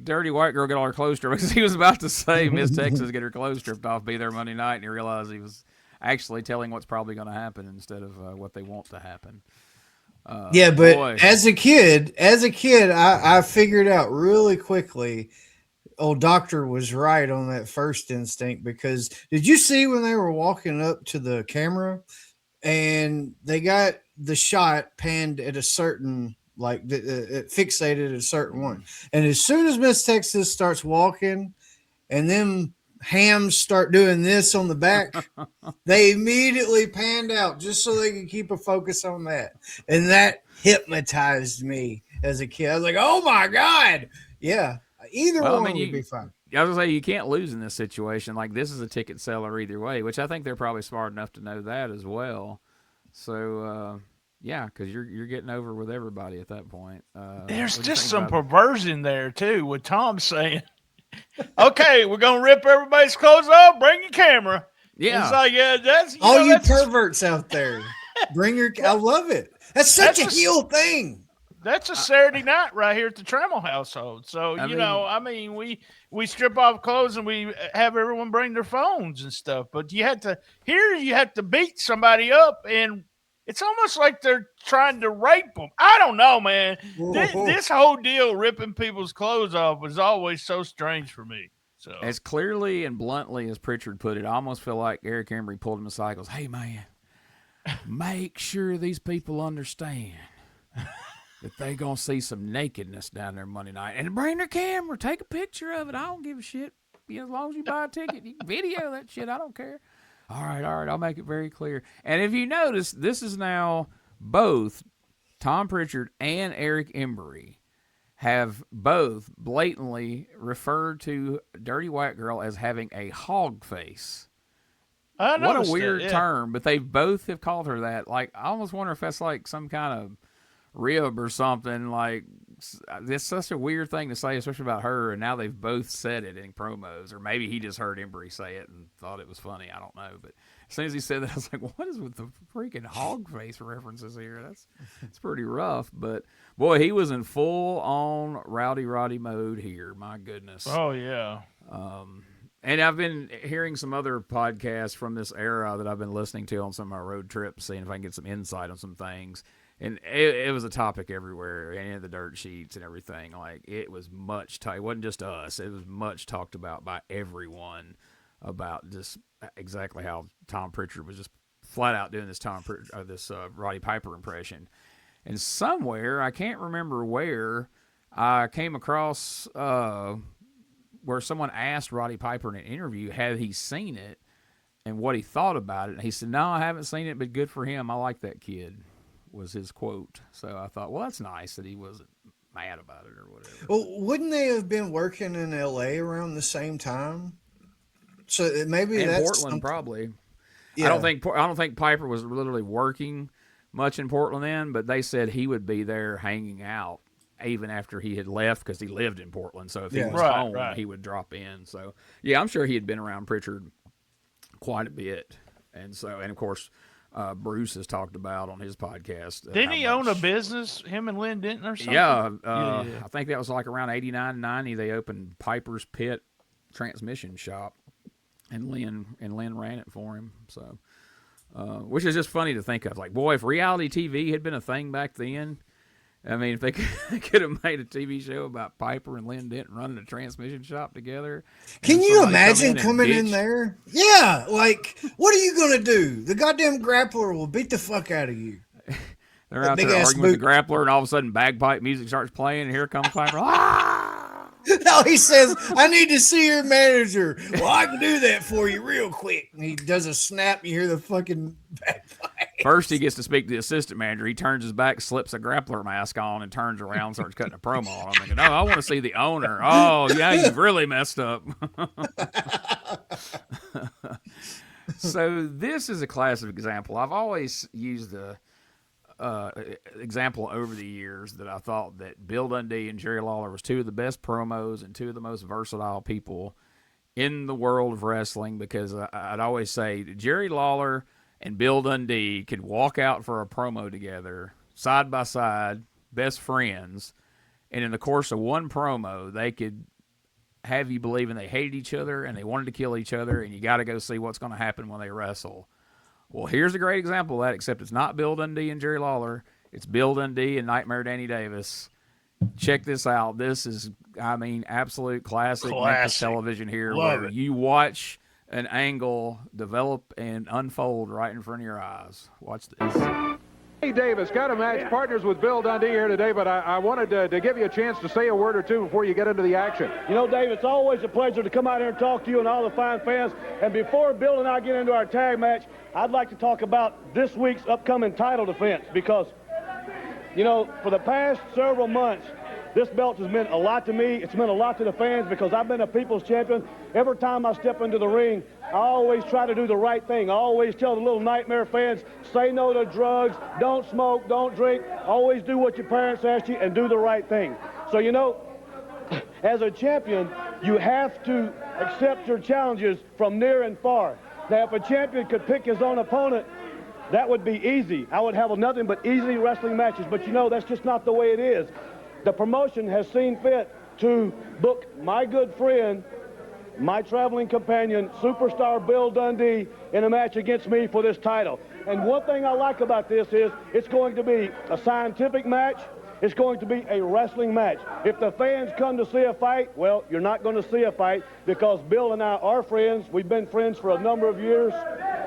[SPEAKER 1] Dirty White Girl get all her clothes stripped, because he was about to say Miss Texas get her clothes stripped off, be there Monday night, and he realized he was actually telling what's probably going to happen instead of what they want to happen.
[SPEAKER 2] Yeah, but
[SPEAKER 1] boy.
[SPEAKER 2] as a kid, I figured out really quickly, old doctor was right on that first instinct, because did you see when they were walking up to the camera and they got the shot panned at a certain, like, it fixated at a certain one. And as soon as Miss Texas starts walking and them hams start doing this on the back, they immediately panned out just so they could keep a focus on that. And that hypnotized me as a kid. I was like, oh my God. Yeah. Either one would be fine.
[SPEAKER 1] I was going to say, you can't lose in this situation. Like, this is a ticket seller either way, which I think they're probably smart enough to know that as well. So, yeah, because you're getting over with everybody at that point.
[SPEAKER 3] There's just some perversion there, too, with Tom saying, okay, we're going to rip everybody's clothes off. Bring your camera.
[SPEAKER 1] Yeah.
[SPEAKER 3] It's like, yeah, that's...
[SPEAKER 2] All you perverts out there, bring your... I love it. That's such a heel thing.
[SPEAKER 3] That's a Saturday night right here at the Tramel household. So, we strip off clothes and we have everyone bring their phones and stuff. But you have to beat somebody up, and it's almost like they're trying to rape them. I don't know, man. This whole deal ripping people's clothes off was always so strange for me. So
[SPEAKER 1] as clearly and bluntly as Pritchard put it, I almost feel like Eric Embry pulled him aside and goes, hey, man, make sure these people understand that they going to see some nakedness down there Monday night. And bring their camera. Take a picture of it. I don't give a shit. As long as you buy a ticket, you can video that shit. I don't care. All right. I'll make it very clear. And if you notice, this is now both Tom Pritchard and Eric Embry have both blatantly referred to Dirty White Girl as having a hog face. What a weird term, but they both have called her that. Like, I almost wonder if that's like some kind of rib or something. Like, it's such a weird thing to say, especially about her, and now they've both said it in promos, or maybe he just heard Embry say it and thought it was funny. I don't know, but as soon as he said that, I was like, what is with the freaking hog face references here? That's pretty rough. But boy, he was in full on Rowdy Roddy mode here. My goodness.
[SPEAKER 3] Oh yeah.
[SPEAKER 1] And I've been hearing some other podcasts from this era that I've been listening to on some of my road trips, seeing if I can get some insight on some things. And it was a topic everywhere, and the dirt sheets and everything. Like, it was much it wasn't just us. It was much talked about by everyone about just exactly how Tom Pritchard was just flat out doing this Roddy Piper impression. And somewhere, I can't remember where, I came across where someone asked Roddy Piper in an interview, had he seen it and what he thought about it. And he said, no, I haven't seen it, but good for him. I like that kid, was his quote. So I thought, well, that's nice that he wasn't mad about it or whatever.
[SPEAKER 2] Well, wouldn't they have been working in L.A. around the same time? So maybe
[SPEAKER 1] in
[SPEAKER 2] that's
[SPEAKER 1] Portland, probably.
[SPEAKER 2] Yeah.
[SPEAKER 1] I don't think Piper was literally working much in Portland then, but they said he would be there hanging out even after he had left, because he lived in Portland. So if he was home, he would drop in. So yeah, I'm sure he had been around Pritchard quite a bit. And so, and of course, Bruce has talked about on his podcast.
[SPEAKER 3] Didn't he own a business, him and Lynn Denton or something?
[SPEAKER 1] Yeah, I think that was like around 89, 90. They opened Piper's Pit transmission shop, and Lynn ran it for him. So, which is just funny to think of. Like, boy, if reality TV had been a thing back then, I mean, if they could have made a TV show about Piper and Lynn Denton running a transmission shop together.
[SPEAKER 2] Can you imagine coming in there? Yeah, like, what are you going to do? The goddamn grappler will beat the fuck out of you.
[SPEAKER 1] They're out there arguing with the grappler, and all of a sudden bagpipe music starts playing, and here comes Piper. Ah!
[SPEAKER 2] No, he says, I need to see your manager. Well, I can do that for you real quick. And he does a snap. You hear the fucking bagpipe.
[SPEAKER 1] First, he gets to speak to the assistant manager. He turns his back, slips a grappler mask on, and turns around, starts cutting a promo. I'm thinking, no, I want to see the owner. Oh, yeah, you've really messed up. So this is a classic example. I've always used the example over the years that I thought that Bill Dundee and Jerry Lawler was two of the best promos and two of the most versatile people in the world of wrestling, because I'd always say Jerry Lawler and Bill Dundee could walk out for a promo together, side by side, best friends, and in the course of one promo, they could have you believing they hated each other and they wanted to kill each other, and you got to go see what's going to happen when they wrestle. Well, here's a great example of that, except it's not Bill Dundee and Jerry Lawler. It's Bill Dundee and Nightmare Danny Davis. Check this out. This is, I mean, absolute classic Memphis television here, where you watch an angle develop and unfold right in front of your eyes. Watch this.
[SPEAKER 5] Hey, Davis, got a match partners with Bill Dundee here today, but I wanted to give you a chance to say a word or two before you get into the action.
[SPEAKER 9] You know, Dave, it's always a pleasure to come out here and talk to you and all the fine fans. And before Bill and I get into our tag match, I'd like to talk about this week's upcoming title defense, because, you know, for the past several months, this belt has meant a lot to me. It's meant a lot to the fans, because I've been a people's champion. Every time I step into the ring, I always try to do the right thing. I always tell the little Nightmare fans, say no to drugs, don't smoke, don't drink, always do what your parents ask you and do the right thing. So, you know, as a champion, you have to accept your challenges from near and far. Now, if a champion could pick his own opponent, that would be easy. I would have nothing but easy wrestling matches, but you know, that's just not the way it is. The promotion has seen fit to book my good friend, my traveling companion, superstar Bill Dundee, in a match against me for this title. And one thing I like about this is it's going to be a scientific match. It's going to be a wrestling match. If the fans come to see a fight, well, you're not going to see a fight, because Bill and I are friends. We've been friends for a number of years.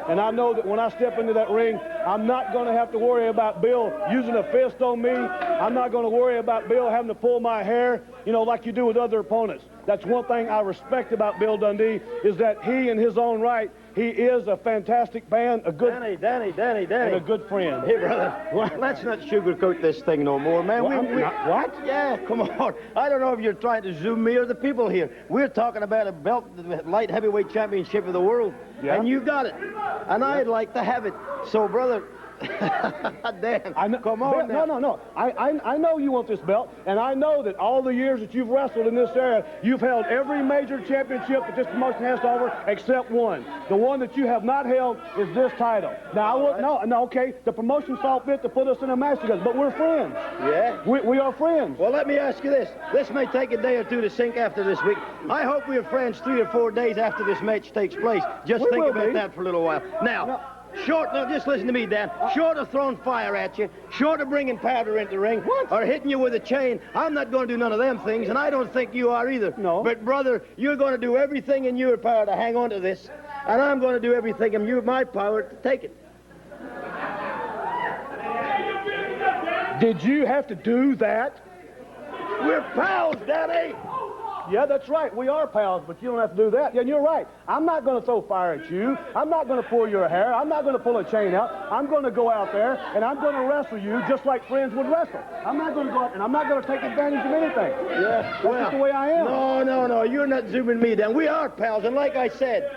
[SPEAKER 9] And I know that when I step into that ring, I'm not going to have to worry about Bill using a fist on me. I'm not going to worry about Bill having to pull my hair, you know, like you do with other opponents. That's one thing I respect about Bill Dundee, is that he, in his own right, he is a fantastic man, a good
[SPEAKER 13] Danny,
[SPEAKER 9] and a good friend.
[SPEAKER 13] Hey, brother, let's not sugarcoat this thing no more, man.
[SPEAKER 9] What?
[SPEAKER 13] Yeah, come on. I don't know if you're trying to zoom me or the people here. We're talking about a belt, the light heavyweight championship of the world, and you got it, and I'd like to have it. So, brother, Dan, come on.
[SPEAKER 9] No. I know you want this belt, and I know that all the years that you've wrestled in this area, you've held every major championship that this promotion has to offer except one. The one that you have not held is this title. Now, okay, the promotion saw fit to put us in a match together, but we're friends.
[SPEAKER 13] Yeah?
[SPEAKER 9] We are friends.
[SPEAKER 13] Well, let me ask you this. This may take a day or two to sink after this week. I hope we're friends 3 or 4 days after this match takes place. Just think about that for a little while. Now, just listen to me, Dan. Short of throwing fire at you, short of bringing powder into the ring, or hitting you with a chain, I'm not going to do none of them things, and I don't think you are either.
[SPEAKER 9] No.
[SPEAKER 13] But, brother, you're going to do everything in your power to hang on to this, and I'm going to do everything in my power to take it.
[SPEAKER 9] Did you have to do that?
[SPEAKER 13] We're pals, Danny.
[SPEAKER 9] Yeah, that's right. We are pals, but you don't have to do that. Yeah, and you're right. I'm not going to throw fire at you. I'm not going to pull your hair. I'm not going to pull a chain out. I'm going to go out there, and I'm going to wrestle you just like friends would wrestle. I'm not going to go out, and I'm not going to take advantage of anything.
[SPEAKER 13] Yeah,
[SPEAKER 9] that's just the way I am.
[SPEAKER 13] No. You're not zooming me down. We are pals, and like I said,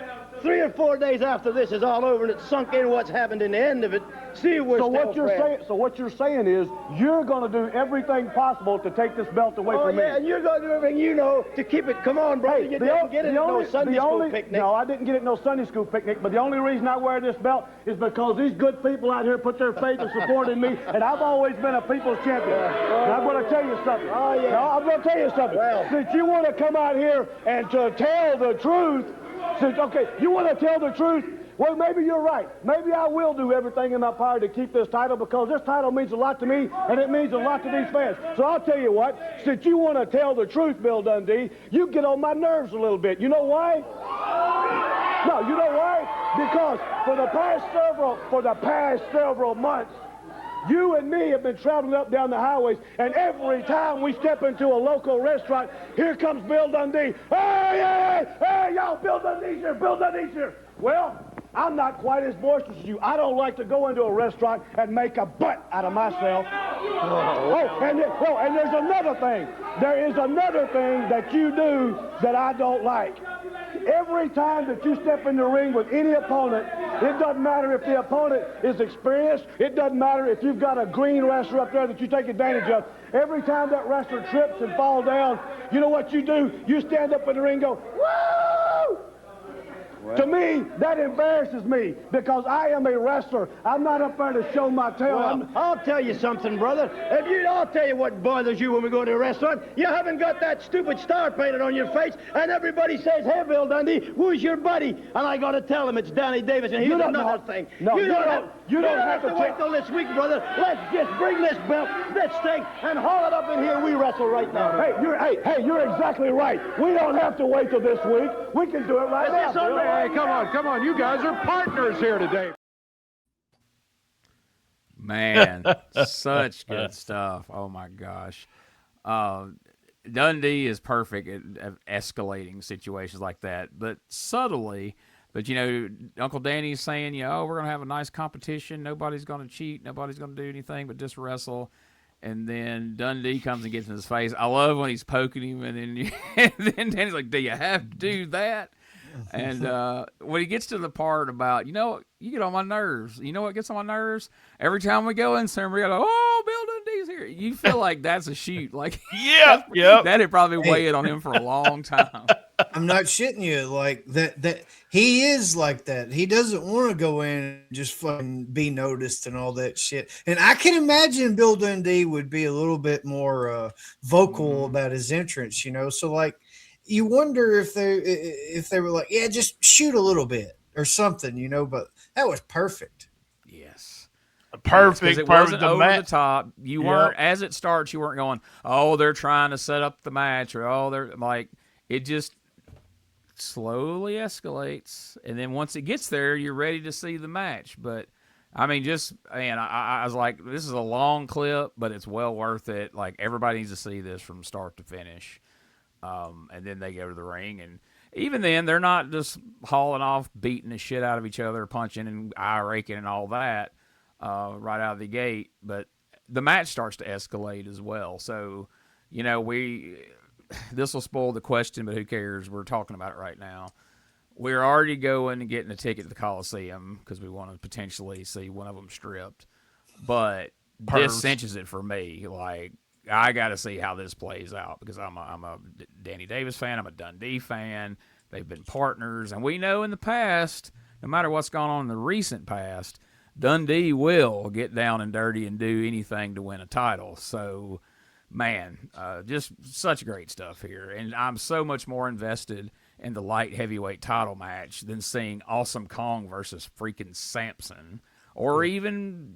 [SPEAKER 13] 3 or 4 days after this is all over and it's sunk in what's happened in the end of it, see we're
[SPEAKER 14] So
[SPEAKER 13] still
[SPEAKER 14] what you're
[SPEAKER 13] friends.
[SPEAKER 14] saying? So what you're saying is you're going to do everything possible to take this belt away from me.
[SPEAKER 13] Yeah, and you're going to do everything you know to keep it. Come on, brother. You didn't get it at no Sunday school picnic.
[SPEAKER 14] No, I didn't get it at no Sunday school picnic. But the only reason I wear this belt is because these good people out here put their faith and support in me, and I've always been a people's champion. And I'm going to tell you something.
[SPEAKER 13] Oh, yeah.
[SPEAKER 14] No, I'm going to tell you something.
[SPEAKER 13] Well.
[SPEAKER 14] Since you want to come out here and to tell the truth, you want to tell the truth. Well, maybe you're right. Maybe I will do everything in my power to keep this title because this title means a lot to me and it means a lot to these fans. So I'll tell you what, since you want to tell the truth, Bill Dundee, you get on my nerves a little bit. You know why? No, you know why? Because for the past several months, you and me have been traveling up down the highways, and every time we step into a local restaurant, here comes Bill Dundee. Hey, y'all, Bill Dundee's here, Bill Dundee's here. Well, I'm not quite as boisterous as you. I don't like to go into a restaurant and make a butt out of myself. And there's another thing. There is another thing that you do that I don't like. Every time that you step in the ring with any opponent, it doesn't matter if the opponent is experienced. It doesn't matter if you've got a green wrestler up there that you take advantage of. Every time that wrestler trips and falls down, you know what you do? You stand up in the ring and go, woo! Well, to me, that embarrasses me because I am a wrestler. I'm not up there to show my tail.
[SPEAKER 13] Well, I'll tell you something, brother. I'll tell you what bothers you when we go to a restaurant. You haven't got that stupid star painted on your face, and everybody says, "Hey, Bill Dundee, who's your buddy?" And I got to tell him it's Danny Davis, and he's another thing.
[SPEAKER 14] No, you don't have
[SPEAKER 13] to wait till this week, brother. Let's just bring this belt, this thing, and haul it up in here. We wrestle right now.
[SPEAKER 14] Hey, you're exactly right. We don't have to wait till this week. We can do it right now.
[SPEAKER 5] Hey, come on. You guys are partners here today.
[SPEAKER 1] Man, such good stuff. Oh, my gosh. Dundee is perfect at escalating situations like that, but subtly. But, Uncle Danny's saying, we're going to have a nice competition. Nobody's going to cheat. Nobody's going to do anything but just wrestle. And then Dundee comes and gets in his face. I love when he's poking him, and then Danny's like, do you have to do that? And when he gets to the part about, you get on my nerves. You know what gets on my nerves? Every time we go in somewhere, we go, oh, Bill Dundee's here. You feel like that's a shoot. Like, that had probably weighed on him for a long time.
[SPEAKER 2] I'm not shitting you. Like that he is like that. He doesn't want to go in and just fucking be noticed and all that shit. And I can imagine Bill Dundee would be a little bit more vocal about his entrance, So like, you wonder if they were like, yeah, just shoot a little bit or something, but that was perfect.
[SPEAKER 1] Yes.
[SPEAKER 3] Perfect.
[SPEAKER 1] It wasn't over the top. You weren't, as it starts, you weren't going, oh, they're trying to set up the match, or oh, they're like, it just slowly escalates. And then once it gets there, you're ready to see the match. But I mean, I was like, this is a long clip, but it's well worth it. Like, everybody needs to see this from start to finish. And then they go to the ring, and even then, they're not just hauling off, beating the shit out of each other, punching and eye raking and all that right out of the gate. But the match starts to escalate as well. So, this will spoil the question, but who cares? We're talking about it right now. We're already going and getting a ticket to the Coliseum because we want to potentially see one of them stripped. But this cinches it for me. Like, I got to see how this plays out because I'm a Danny Davis fan. I'm a Dundee fan. They've been partners. And we know in the past, no matter what's gone on in the recent past, Dundee will get down and dirty and do anything to win a title. So, man, just such great stuff here. And I'm so much more invested in the light heavyweight title match than seeing Awesome Kong versus freaking Samson. Or even,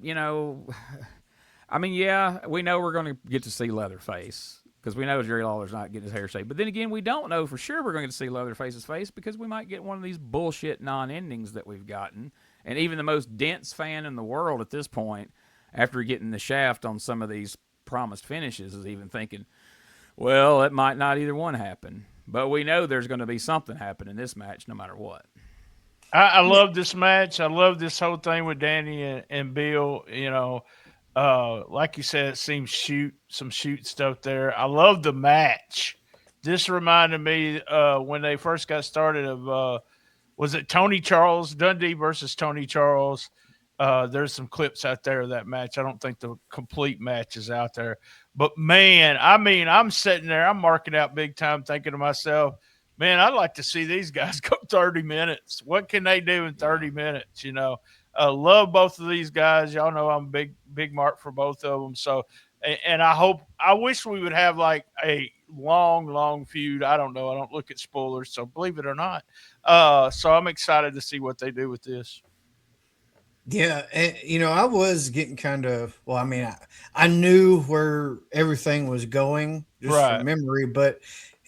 [SPEAKER 1] I mean, yeah, we know we're going to get to see Leatherface because we know Jerry Lawler's not getting his hair shaved. But then again, we don't know for sure we're going to see Leatherface's face because we might get one of these bullshit non-endings that we've gotten. And even the most dense fan in the world at this point, after getting the shaft on some of these promised finishes, is even thinking, well, it might not either one happen. But we know there's going to be something happen in this match no matter what.
[SPEAKER 3] I love this match. I love this whole thing with Danny and Bill, like you said, it seems some shoot stuff there. I love the match. This reminded me when they first got started of was it Tony Charles, Dundee versus Tony Charles. There's some clips out there of that match. I don't think the complete match is out there. But, man, I mean, I'm sitting there. I'm marking out big time thinking to myself, man, I'd like to see these guys go 30 minutes. What can they do in 30 minutes, you know? Love both of these guys. Y'all know I'm a big mark for both of them. So, and I wish we would have like a long feud. I don't know. I don't look at spoilers, so believe it or not. So I'm excited to see what they do with this.
[SPEAKER 2] Yeah, and, you know, I was getting kind of, well, I mean, I knew where everything was going just from memory, but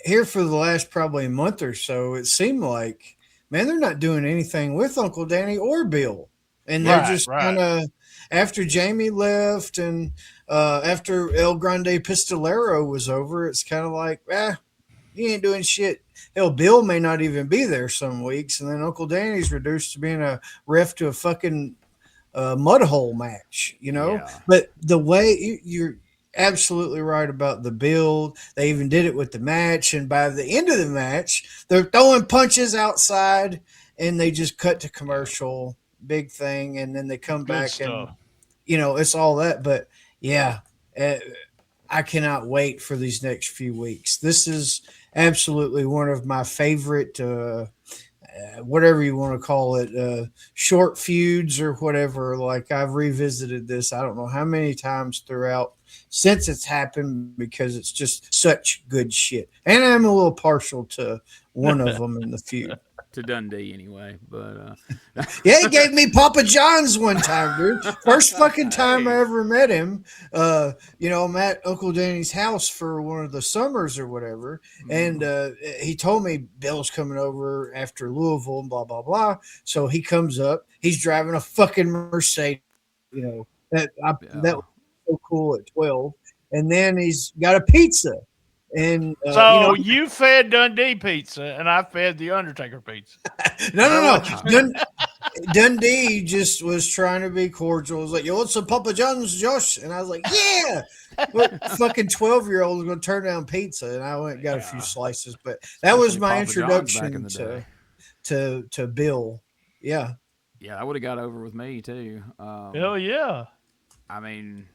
[SPEAKER 2] here for the last probably month or so, it seemed like, man, they're not doing anything with Uncle Danny or Bill. And they're just kind of, after Jamie left and after El Grande Pistolero was over, it's kind of like, he ain't doing shit. Hell, Bill may not even be there some weeks, and then Uncle Danny's reduced to being a ref to a fucking mud hole match, you know? Yeah. But the way you're absolutely right about the build, they even did it with the match, and by the end of the match, they're throwing punches outside, and they just cut to commercial, big thing, and then they come back and, you know, it's all that. But, yeah, I cannot wait for these next few weeks. This is absolutely one of my favorite whatever you want to call it, short feuds or whatever. Like, I've revisited this I don't know how many times throughout since it's happened because it's just such good shit. And I'm a little partial to one of them in the feud.
[SPEAKER 1] To Dundee anyway, but
[SPEAKER 2] yeah, he gave me Papa John's one time, dude. First fucking time I ever met him. You know, I'm at Uncle Danny's house for one of the summers or whatever, and he told me Bill's coming over after Louisville and blah blah blah. So he comes up. He's driving a fucking Mercedes. You know that was so cool at 12, and then he's got a pizza. And
[SPEAKER 3] so you fed Dundee pizza, and I fed the Undertaker pizza.
[SPEAKER 2] No. Dundee just was trying to be cordial. He was like, "Yo, what's some Papa John's, Josh?" And I was like, "Yeah." But fucking 12-year-old was going to turn down pizza, and I went and got a few slices. But that was my introduction to Bill. Yeah,
[SPEAKER 1] I would have got over with me too.
[SPEAKER 3] Hell yeah!
[SPEAKER 1] I mean,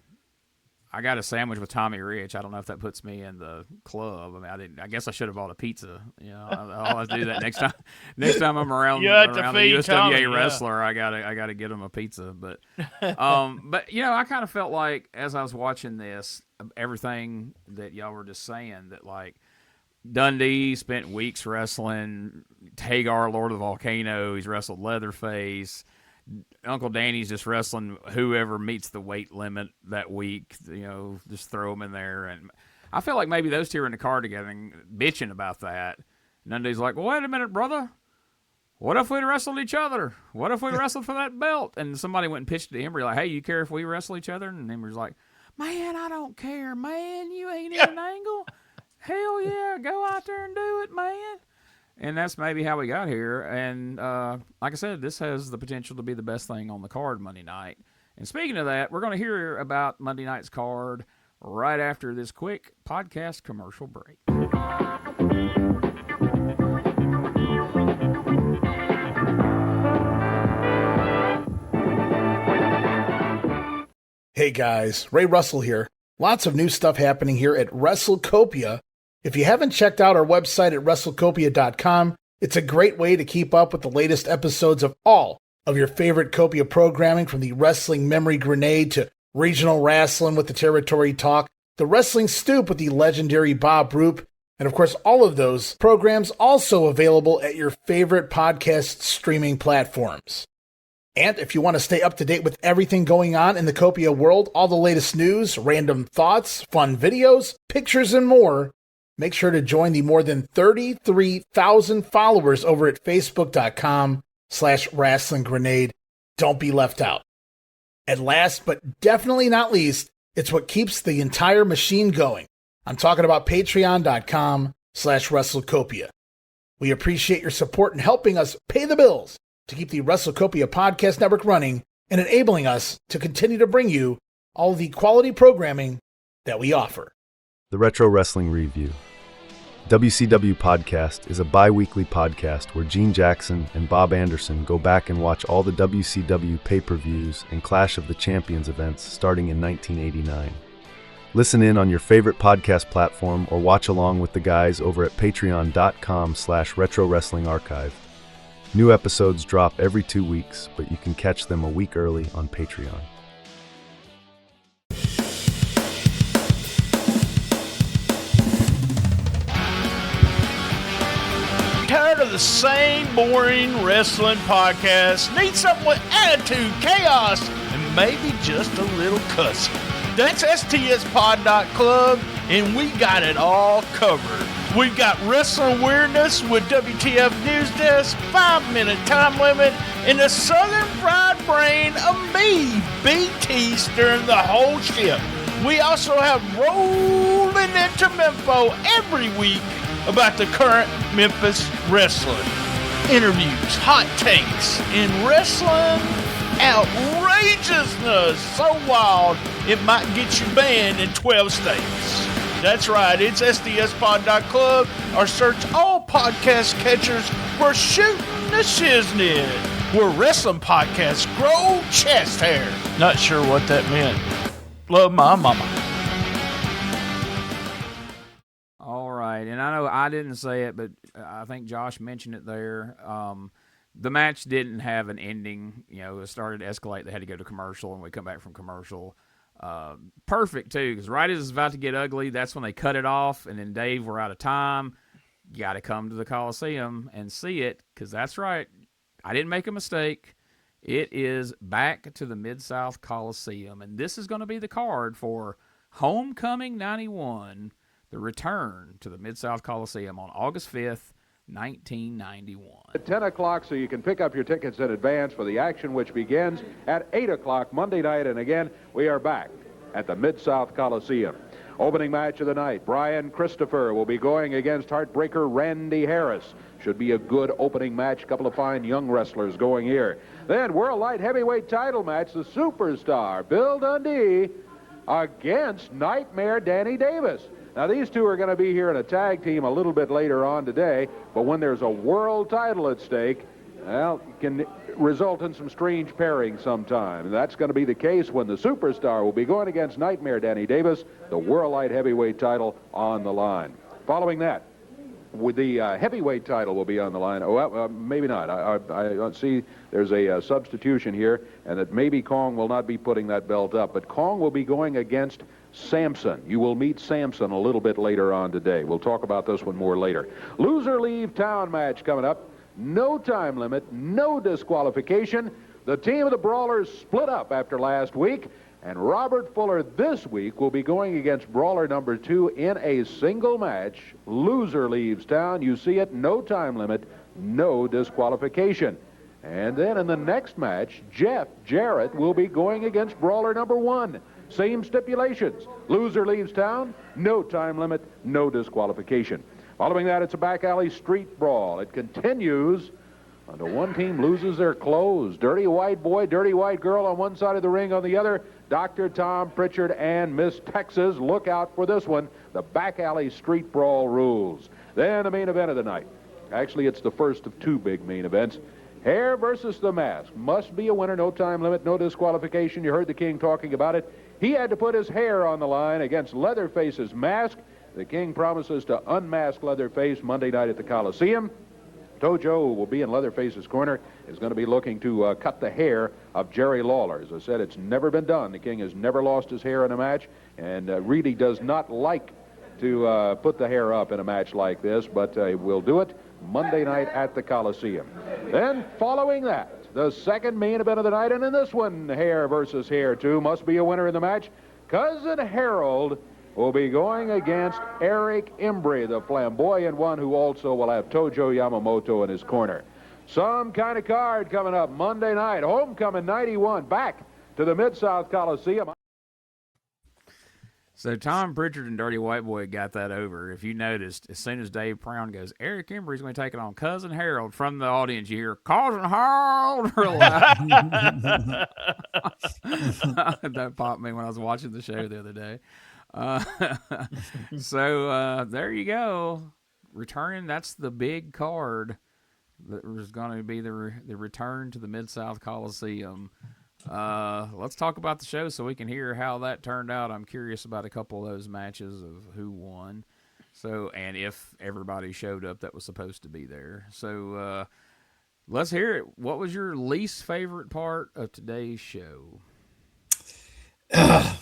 [SPEAKER 1] I got a sandwich with Tommy Rich. I don't know if that puts me in the club. I mean, I didn't. I guess I should have bought a pizza. You know, I'll always do that next time. Next time I'm around the USWA Tommy, wrestler, I gotta get him a pizza. But, but you know, I kind of felt like as I was watching this, everything that y'all were just saying, that like Dundee spent weeks wrestling Hagar, Lord of the Volcano. He's wrestled Leatherface. Uncle Danny's just wrestling whoever meets the weight limit that week, you know, just throw them in there. And I feel like maybe those two are in the car together and bitching about that. And Dundee's like, well, wait a minute, brother. What if we'd wrestled each other? What if we wrestled for that belt? And somebody went and pitched to Embry like, hey, you care if we wrestle each other? And Embry's like, man, I don't care, man. You ain't in an angle. Hell yeah, go out there and do it, man. And that's maybe how we got here. And like I said, this has the potential to be the best thing on the card Monday night. And speaking of that, we're going to hear about Monday night's card right after this quick podcast commercial break.
[SPEAKER 15] Hey guys, Ray Russell here. Lots of new stuff happening here at WrestleCopia. If you haven't checked out our website at WrestleCopia.com, it's a great way to keep up with the latest episodes of all of your favorite Copia programming, from the Wrestling Memory Grenade to Regional Wrestling with the Territory Talk, the Wrestling Stoop with the legendary Bob Roop, and of course all of those programs also available at your favorite podcast streaming platforms. And if you want to stay up to date with everything going on in the Copia world, all the latest news, random thoughts, fun videos, pictures, and more, make sure to join the more than 33,000 followers over at Facebook.com/Wrestling Grenade. Don't be left out. And last but definitely not least, it's what keeps the entire machine going. I'm talking about Patreon.com/WrestleCopia. We appreciate your support in helping us pay the bills to keep the WrestleCopia Podcast Network running and enabling us to continue to bring you all the quality programming that we offer.
[SPEAKER 16] The Retro Wrestling Review. WCW Podcast is a bi-weekly podcast where Gene Jackson and Bob Anderson go back and watch all the WCW pay-per-views and Clash of the Champions events starting in 1989. Listen in on your favorite podcast platform or watch along with the guys over at patreon.com/Retro Wrestling Archive. New episodes drop every 2 weeks, but you can catch them a week early on Patreon.
[SPEAKER 3] Tired of the same boring wrestling podcast? Need something with attitude, chaos, and maybe just a little cussing? That's STSpod.club, and we got it all covered. We've got wrestling weirdness with WTF News Desk, 5-minute time limit, and the Southern fried brain of me, BT, stirring the whole ship. We also have rolling into Memphis every week about the current Memphis wrestling. Interviews, hot takes, and wrestling outrageousness so wild it might get you banned in 12 states. That's right, it's SDSpod.club or search all podcast catchers for Shooting the Shiznit, where wrestling podcasts grow chest hair. Not sure what that meant. Love my mama.
[SPEAKER 1] All right, and I know I didn't say it, but I think Josh mentioned it there. The match didn't have an ending. You know, it started to escalate. They had to go to commercial, and we come back from commercial. Perfect, too, because right as it's about to get ugly, that's when they cut it off, and then, Dave, we're out of time. You got to come to the Coliseum and see it, because that's right. I didn't make a mistake. It is back to the Mid-South Coliseum, and this is going to be the card for Homecoming 91, the return to the Mid-South Coliseum on August 5th, 1991.
[SPEAKER 5] At 10 o'clock, so you can pick up your tickets in advance for the action, which begins at 8 o'clock Monday night. And again, we are back at the Mid-South Coliseum. Opening match of the night, Brian Christopher will be going against Heartbreaker Randy Harris. Should be a good opening match. A couple of fine young wrestlers going here. Then, World Light Heavyweight title match, the Superstar Bill Dundee against Nightmare Danny Davis. Now, these two are going to be here in a tag team a little bit later on today, but when there's a world title at stake, well, it can result in some strange pairing sometime. And that's going to be the case when the Superstar will be going against Nightmare Danny Davis, the World Light Heavyweight title on the line. Following that, with the heavyweight title will be on the line. Oh, well, maybe not. I see there's a substitution here, and that maybe Kong will not be putting that belt up, but Kong will be going against Samson. You will meet Samson a little bit later on today. We'll talk about this one more later. Loser leave town match coming up. No time limit, no disqualification. The team of the Brawlers split up after last week, and Robert Fuller this week will be going against Brawler number 2 in a single match. Loser leaves town. You see it, no time limit, no disqualification. And then in the next match, Jarrett will be going against Brawler number 1. Same stipulations. Loser leaves town, no time limit, no disqualification. Following that, it's a Back Alley Street Brawl. It continues until one team loses their clothes. Dirty white boy, dirty white girl on one side of the ring, on the other, Dr. Tom Pritchard and Miss Texas. Look out for this one. The Back Alley Street Brawl rules. Then the main event of the night. Actually, it's the first of two big main events. Hair versus the Mask. Must be a winner, no time limit, no disqualification. You heard the King talking about it. He had to put his hair on the line against Leatherface's mask. The King promises to unmask Leatherface Monday night at the Coliseum. Tojo will be in Leatherface's corner, is going to be looking to cut the hair of Jerry Lawler. As I said, it's never been done. The King has never lost his hair in a match, and really does not like to put the hair up in a match like this, but we'll do it Monday night at the Coliseum. Then, following that, the second main event of the night, and in this one, hair versus hair, too. Must be a winner in the match. Cousin Harold will be going against Eric Embry, the flamboyant one who also will have Tojo Yamamoto in his corner. Some kind of card coming up Monday night. Homecoming 91, back to the Mid-South Coliseum.
[SPEAKER 1] So Tom Pritchard and Dirty White Boy got that over. If you noticed, as soon as Dave Brown goes, Eric Embry's going to take it on Cousin Harold, from the audience, you hear, Cousin Harold, real loud. That popped me when I was watching the show the other day. So there you go. returning, that's the big card that was going to be the return to the Mid-South Coliseum. Let's talk about the show so we can hear how that turned out. I'm curious about a couple of those matches of who won. So, and if everybody showed up that was supposed to be there. So, let's hear it. What was your least favorite part of today's show?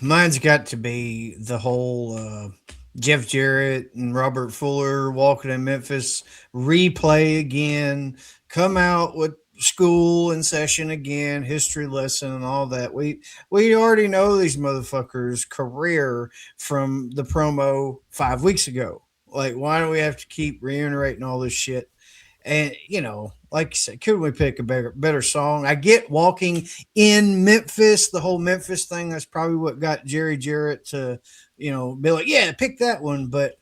[SPEAKER 2] Mine's got to be the whole Jeff Jarrett and Robert Fuller walking in Memphis replay again, come out with school in session again, history lesson and all that. We already know these motherfuckers' career from the promo 5 weeks ago. Like, why do we have to keep reiterating all this shit? And, you know, like you said, couldn't we pick a better song? I get walking in Memphis, the whole Memphis thing. That's probably what got Jerry Jarrett to, you know, be like, yeah, pick that one. But,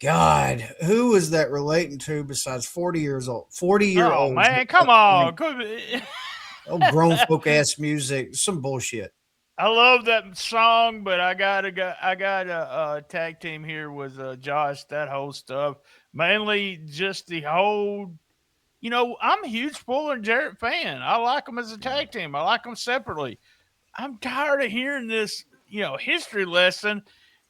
[SPEAKER 2] God, who was that relating to besides 40 years old? 40-year-old.
[SPEAKER 3] Oh, man, come on.
[SPEAKER 2] Grown folk ass music. Some bullshit.
[SPEAKER 3] I love that song, but I got a tag team here with Josh, that whole stuff. Mainly just the whole, you know, I'm a huge Fuller and Jarrett fan. I like them as a tag team. I like them separately. I'm tired of hearing this, you know, history lesson.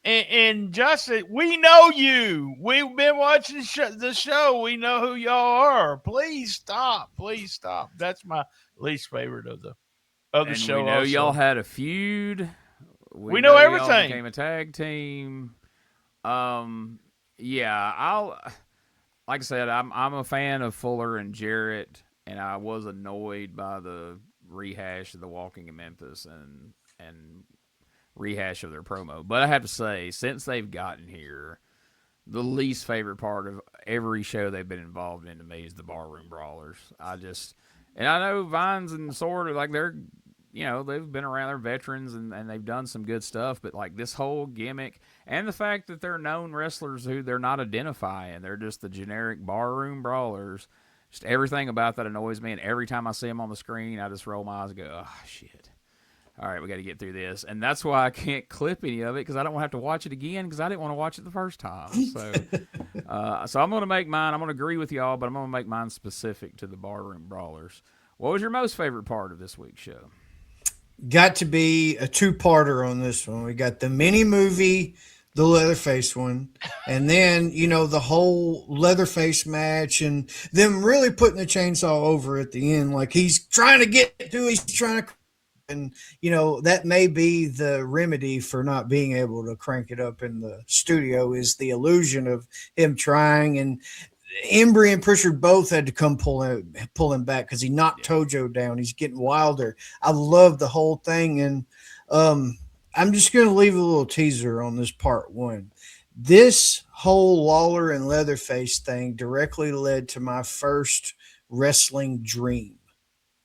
[SPEAKER 3] And Josh said, we know you. We've been watching the show. We know who y'all are. Please stop. Please stop. That's my least favorite of the show.
[SPEAKER 1] We know
[SPEAKER 3] also.
[SPEAKER 1] Y'all had a feud.
[SPEAKER 3] We know everything.
[SPEAKER 1] Y'all became a tag team. Yeah, like I said, I'm a fan of Fuller and Jarrett, and I was annoyed by the rehash of the Walking in Memphis and rehash of their promo. But I have to say, since they've gotten here, the least favorite part of every show they've been involved in to me is the Barroom Brawlers. And I know Vines and Sword, like, they're, you know, they've been around, they're veterans, and they've done some good stuff, but, like, this whole gimmick, and the fact that they're known wrestlers who they're not identifying, they're just the generic Barroom Brawlers, just everything about that annoys me, and every time I see them on the screen, I just roll my eyes and go, oh, shit. All right, we got to get through this. And that's why I can't clip any of it, because I don't want to have to watch it again, because I didn't want to watch it the first time. So so I'm going to make mine. I'm going to agree with y'all, but I'm going to make mine specific to the Barroom Brawlers. What was your most favorite part of this week's show?
[SPEAKER 2] Got to be a two-parter on this one. We got the mini movie, the Leatherface one, and then, you know, the whole Leatherface match and them really putting the chainsaw over at the end. Like, he's trying to get to, he's trying to, and, you know, that may be the remedy for not being able to crank it up in the studio, is the illusion of him trying. And Embry and Pritchard both had to come pull him back because he knocked Tojo down. He's getting wilder. I love the whole thing. And I'm just going to leave a little teaser on this part one. This whole Lawler and Leatherface thing directly led to my first wrestling dream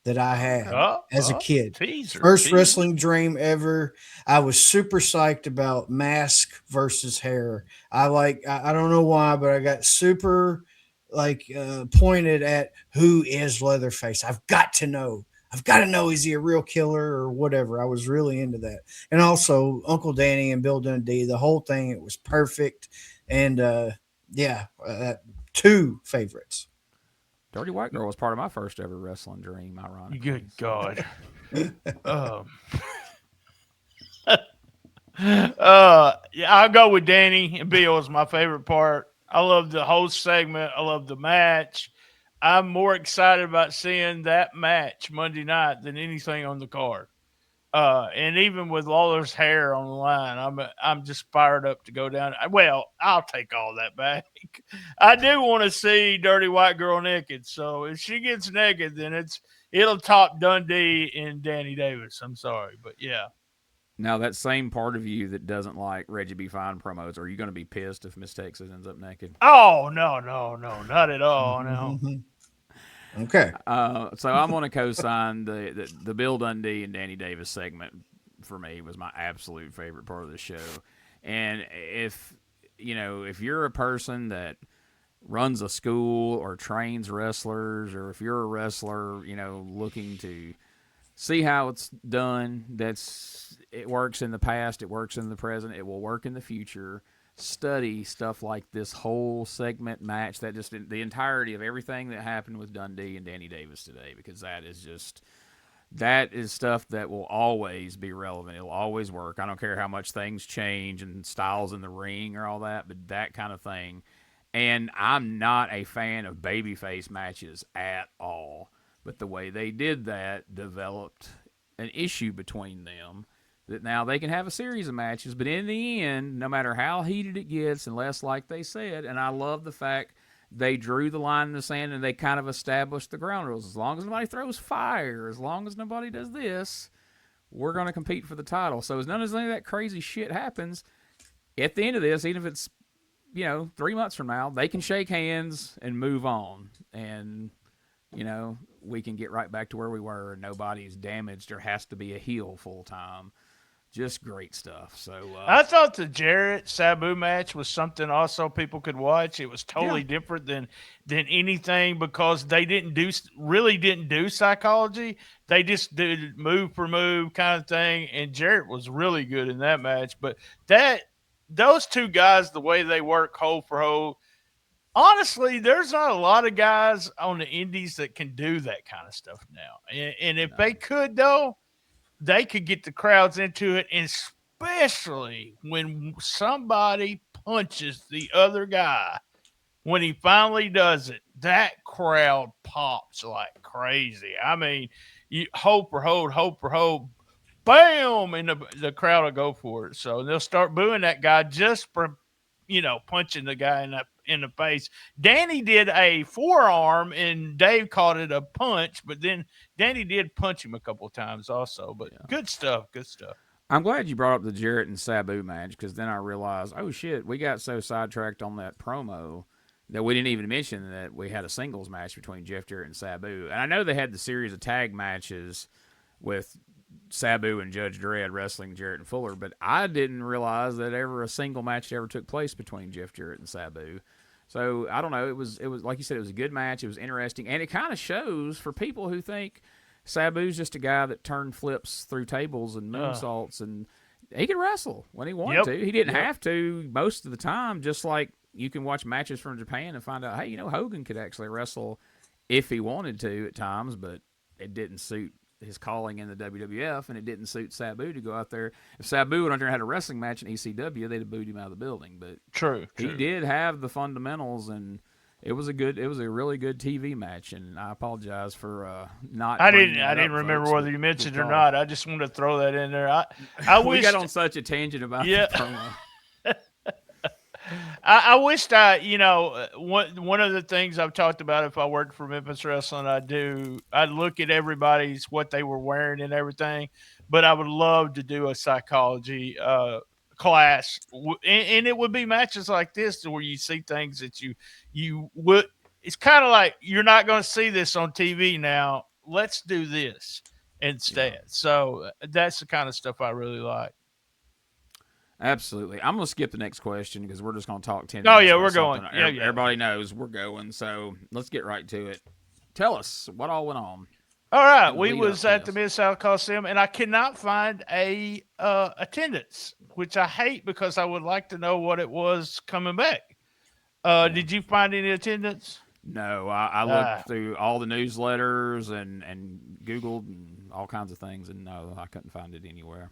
[SPEAKER 2] that I had as a kid. First wrestling dream ever. I was super psyched about mask versus hair. I don't know why, but I got super pointed at who is Leatherface. I've got to know. Is he a real killer or whatever? I was really into that. And also Uncle Danny and Bill Dundee, the whole thing, it was perfect. And two favorites.
[SPEAKER 1] Dirty White Girl was part of my first ever wrestling dream, ironically.
[SPEAKER 3] Good God. I'll go with Danny and Bill as my favorite part. I love the whole segment. I love the match. I'm more excited about seeing that match Monday night than anything on the card. And even with Lawler's hair on the line, I'm just fired up to go down. Well, I'll take all that back. I do want to see Dirty White Girl naked. So if she gets naked, then it'll top Dundee and Danny Davis. I'm sorry, but yeah.
[SPEAKER 1] Now, that same part of you that doesn't like Reggie B. Fine promos, are you going to be pissed if Miss Texas ends up naked?
[SPEAKER 3] Oh, no, not at all, no.
[SPEAKER 2] Okay.
[SPEAKER 1] So I'm going to co-sign the Bill Dundee and Danny Davis segment. For me, was my absolute favorite part of the show. And if you're a person that runs a school or trains wrestlers, or if you're a wrestler, looking to see how it's done, it works in the past, it works in the present, it will work in the future. study stuff like this whole segment match, that just the entirety of everything that happened with Dundee and Danny Davis today, because that is stuff that will always be relevant. It'll always work. I don't care how much things change and styles in the ring or all that, but that kind of thing. And I'm not a fan of babyface matches at all, but the way they did that developed an issue between them that now they can have a series of matches, but in the end, no matter how heated it gets, unless, like they said, and I love the fact they drew the line in the sand and they kind of established the ground rules. As long as nobody throws fire, as long as nobody does this, we're going to compete for the title. So as none of that crazy shit happens, at the end of this, even if it's, 3 months from now, they can shake hands and move on. And, we can get right back to where we were and nobody's damaged or has to be a heel full time. Just great stuff. So
[SPEAKER 3] I thought the Jarrett Sabu match was something also people could watch. It was totally different than anything because they really didn't do psychology. They just did move for move kind of thing, and Jarrett was really good in that match. But those two guys, the way they work hold for hold, honestly, there's not a lot of guys on the indies that can do that kind of stuff now. And if they could, though, they could get the crowds into it, especially when somebody punches the other guy. When he finally does it, that crowd pops like crazy. I mean, you hope for hold, bam, and the crowd will go for it. So they'll start booing that guy just for, punching the guy in the face. Danny did a forearm and Dave called it a punch, but then Danny did punch him a couple of times also. But good stuff.
[SPEAKER 1] I'm glad you brought up the Jarrett and Sabu match, because then I realized, oh shit, we got so sidetracked on that promo that we didn't even mention that we had a singles match between Jeff Jarrett and Sabu. And I know they had the series of tag matches with Sabu and Judge Dredd wrestling Jarrett and Fuller, but I didn't realize that ever a single match ever took place between Jeff Jarrett and Sabu. So I don't know. It was like you said, it was a good match. It was interesting, and it kind of shows for people who think Sabu's just a guy that turned flips through tables and moonsaults, and he could wrestle when he wanted to. He didn't have to most of the time. Just like you can watch matches from Japan and find out, hey, Hogan could actually wrestle if he wanted to at times, but it didn't suit his calling in the WWF, and it didn't suit Sabu to go out there. If Sabu went out there and had a wrestling match in ECW, they'd have booed him out of the building. But he did have the fundamentals, and it was a really good TV match. And I apologize for not.
[SPEAKER 3] I didn't remember whether you mentioned it or not. I just wanted to throw that in there. I
[SPEAKER 1] we got on such a tangent about the promo.
[SPEAKER 3] I wished one of the things I've talked about, if I worked for Memphis Wrestling, I'd look at everybody's, what they were wearing and everything, but I would love to do a psychology class, and it would be matches like this where you see things that you would, it's kind of like, you're not going to see this on TV now. Let's do this instead. Yeah. So that's the kind of stuff I really like.
[SPEAKER 1] Absolutely. I'm going to skip the next question because we're just going to talk 10 minutes.
[SPEAKER 3] Oh, yeah, we're going. Yeah.
[SPEAKER 1] Everybody knows we're going, so let's get right to it. Tell us what all went on.
[SPEAKER 3] All right. We was at the Mid-South Coliseum, and I cannot find a attendance, which I hate because I would like to know what it was coming back. Did you find any attendance?
[SPEAKER 1] No. I looked through all the newsletters and Googled and all kinds of things, and no, I couldn't find it anywhere.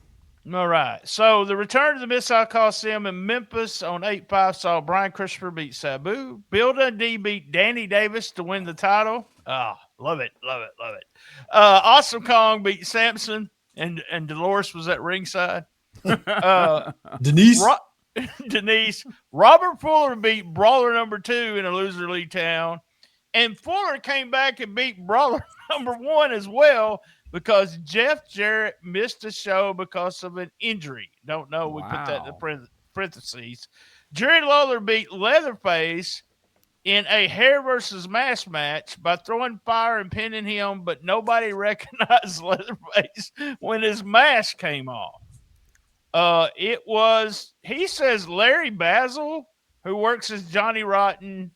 [SPEAKER 3] All right. So the return to the Mid-South Coliseum in Memphis on 8/5 saw Brian Christopher beat Sabu. Bill Dundee beat Danny Davis to win the title. Oh, love it. Awesome Kong beat Samson, and Dolores was at ringside.
[SPEAKER 2] Denise.
[SPEAKER 3] Denise. Robert Fuller beat Brawler number 2 in a loser league town. And Fuller came back and beat Brawler number 1 as well, because Jeff Jarrett missed a show because of an injury. Don't know. We put that in the parentheses. Jerry Lawler beat Leatherface in a hair versus mask match by throwing fire and pinning him, but nobody recognized Leatherface when his mask came off. It was, he says, Larry Basil, who works as Johnny Rotten.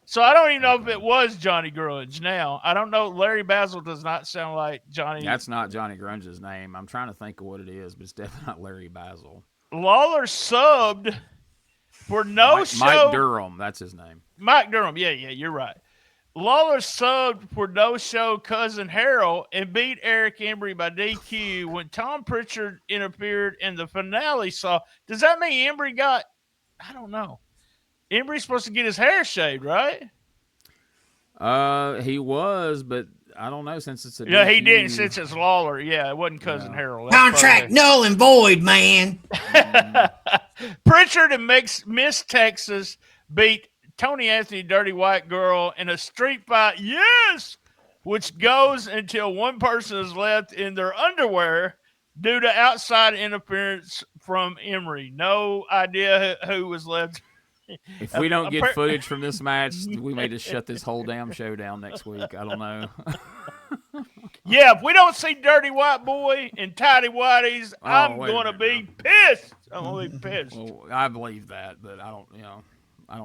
[SPEAKER 3] So I don't even know if it was Johnny Grunge now. I don't know. Larry Basil does not sound like Johnny.
[SPEAKER 1] That's not Johnny Grunge's name. I'm trying to think of what it is, but it's definitely not Larry Basil.
[SPEAKER 3] Lawler subbed For no
[SPEAKER 1] Mike,
[SPEAKER 3] show.
[SPEAKER 1] Mike Durham, that's his name.
[SPEAKER 3] Mike Durham, yeah, you're right. Lawler subbed for no-show Cousin Harold and beat Eric Embry by DQ when Tom Pritchard interfered in the finale. So does that mean Embry got? I don't know. Embry's supposed to get his hair shaved, right?
[SPEAKER 1] He was, but I don't know since it's a
[SPEAKER 3] yeah.
[SPEAKER 1] DQ.
[SPEAKER 3] He didn't since it's Lawler. Yeah, it wasn't Cousin Harold. That's
[SPEAKER 2] Contract null and void, man.
[SPEAKER 3] Pritchard and Miss Texas beat Tony Anthony, Dirty White Girl, in a street fight, yes, which goes until one person is left in their underwear due to outside interference from Embry. No idea who was left.
[SPEAKER 1] If we don't get footage from this match, we may just shut this whole damn show down next week. I don't know.
[SPEAKER 3] Yeah, if we don't see Dirty White Boy and Tidy Whities, I'm going to be pissed. I'm going to be pissed.
[SPEAKER 1] Well, I believe that, but I don't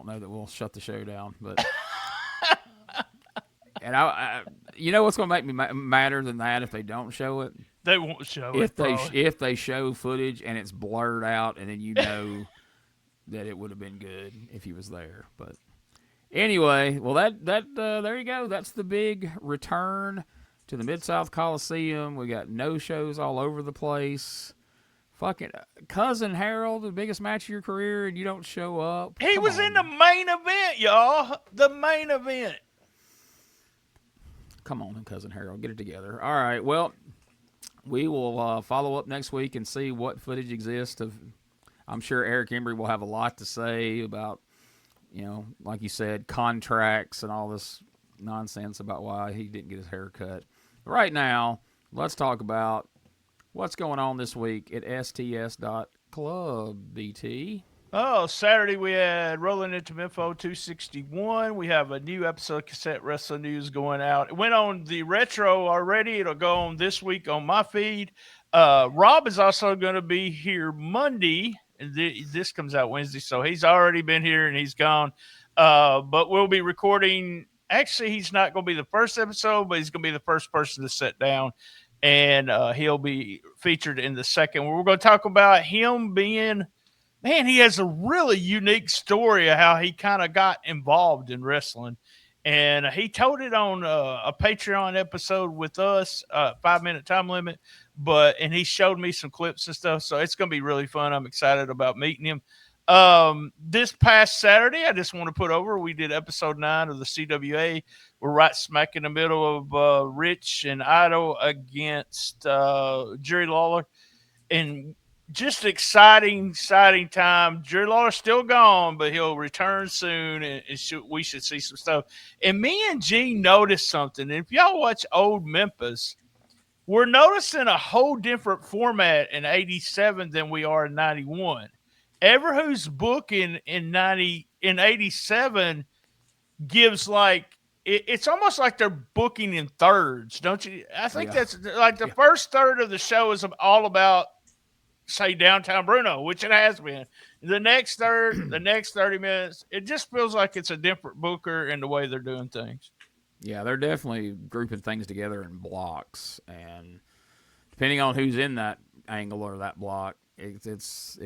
[SPEAKER 1] know that we'll shut the show down, but and I you know what's going to make me madder than that if they don't show it?
[SPEAKER 3] They won't show it.
[SPEAKER 1] If they show footage and it's blurred out, and then you know that it would have been good if he was there. But anyway, well that there you go. That's the big return to the Mid-South Coliseum. We got no shows all over the place. Fucking Cousin Harold, the biggest match of your career, and you don't show up.
[SPEAKER 3] He was in the main event, y'all. The main event.
[SPEAKER 1] Come on, Cousin Harold, get it together. All right, well, we will follow up next week and see what footage exists. I'm sure Eric Embry will have a lot to say about, like you said, contracts and all this nonsense about why he didn't get his hair cut. Right now, let's talk about what's going on this week at sts.club, BT?
[SPEAKER 3] Oh, Saturday we had Rolling Into Memphis 261. We have a new episode of Cassette Wrestling News going out. It went on the Retro already. It'll go on this week on my feed. Rob is also going to be here Monday. This comes out Wednesday, so he's already been here and he's gone. But we'll be recording. Actually, he's not going to be the first episode, but he's going to be the first person to sit down. And he'll be featured in the second. We're going to talk about him being, man, he has a really unique story of how he kind of got involved in wrestling. And he told it on a Patreon episode with us, 5-minute time limit. And he showed me some clips and stuff. So it's going to be really fun. I'm excited about meeting him. This past Saturday, I just want to put over, we did episode 9 of the CWA. We're right smack in the middle of Rich and Idol against Jerry Lawler. And just exciting time. Jerry Lawler's still gone, but he'll return soon, and we should see some stuff. And me and Gene noticed something. And if y'all watch old Memphis, we're noticing a whole different format in 87 than we are in 91. Ever who's booking in 87 gives it's almost like they're booking in thirds, don't you? I think that's like the first third of the show is all about, say, Downtown Bruno, which it has been. The next third, the next 30 minutes, it just feels like it's a different booker in the way they're doing things.
[SPEAKER 1] Yeah, they're definitely grouping things together in blocks, and depending on who's in that angle or that block, it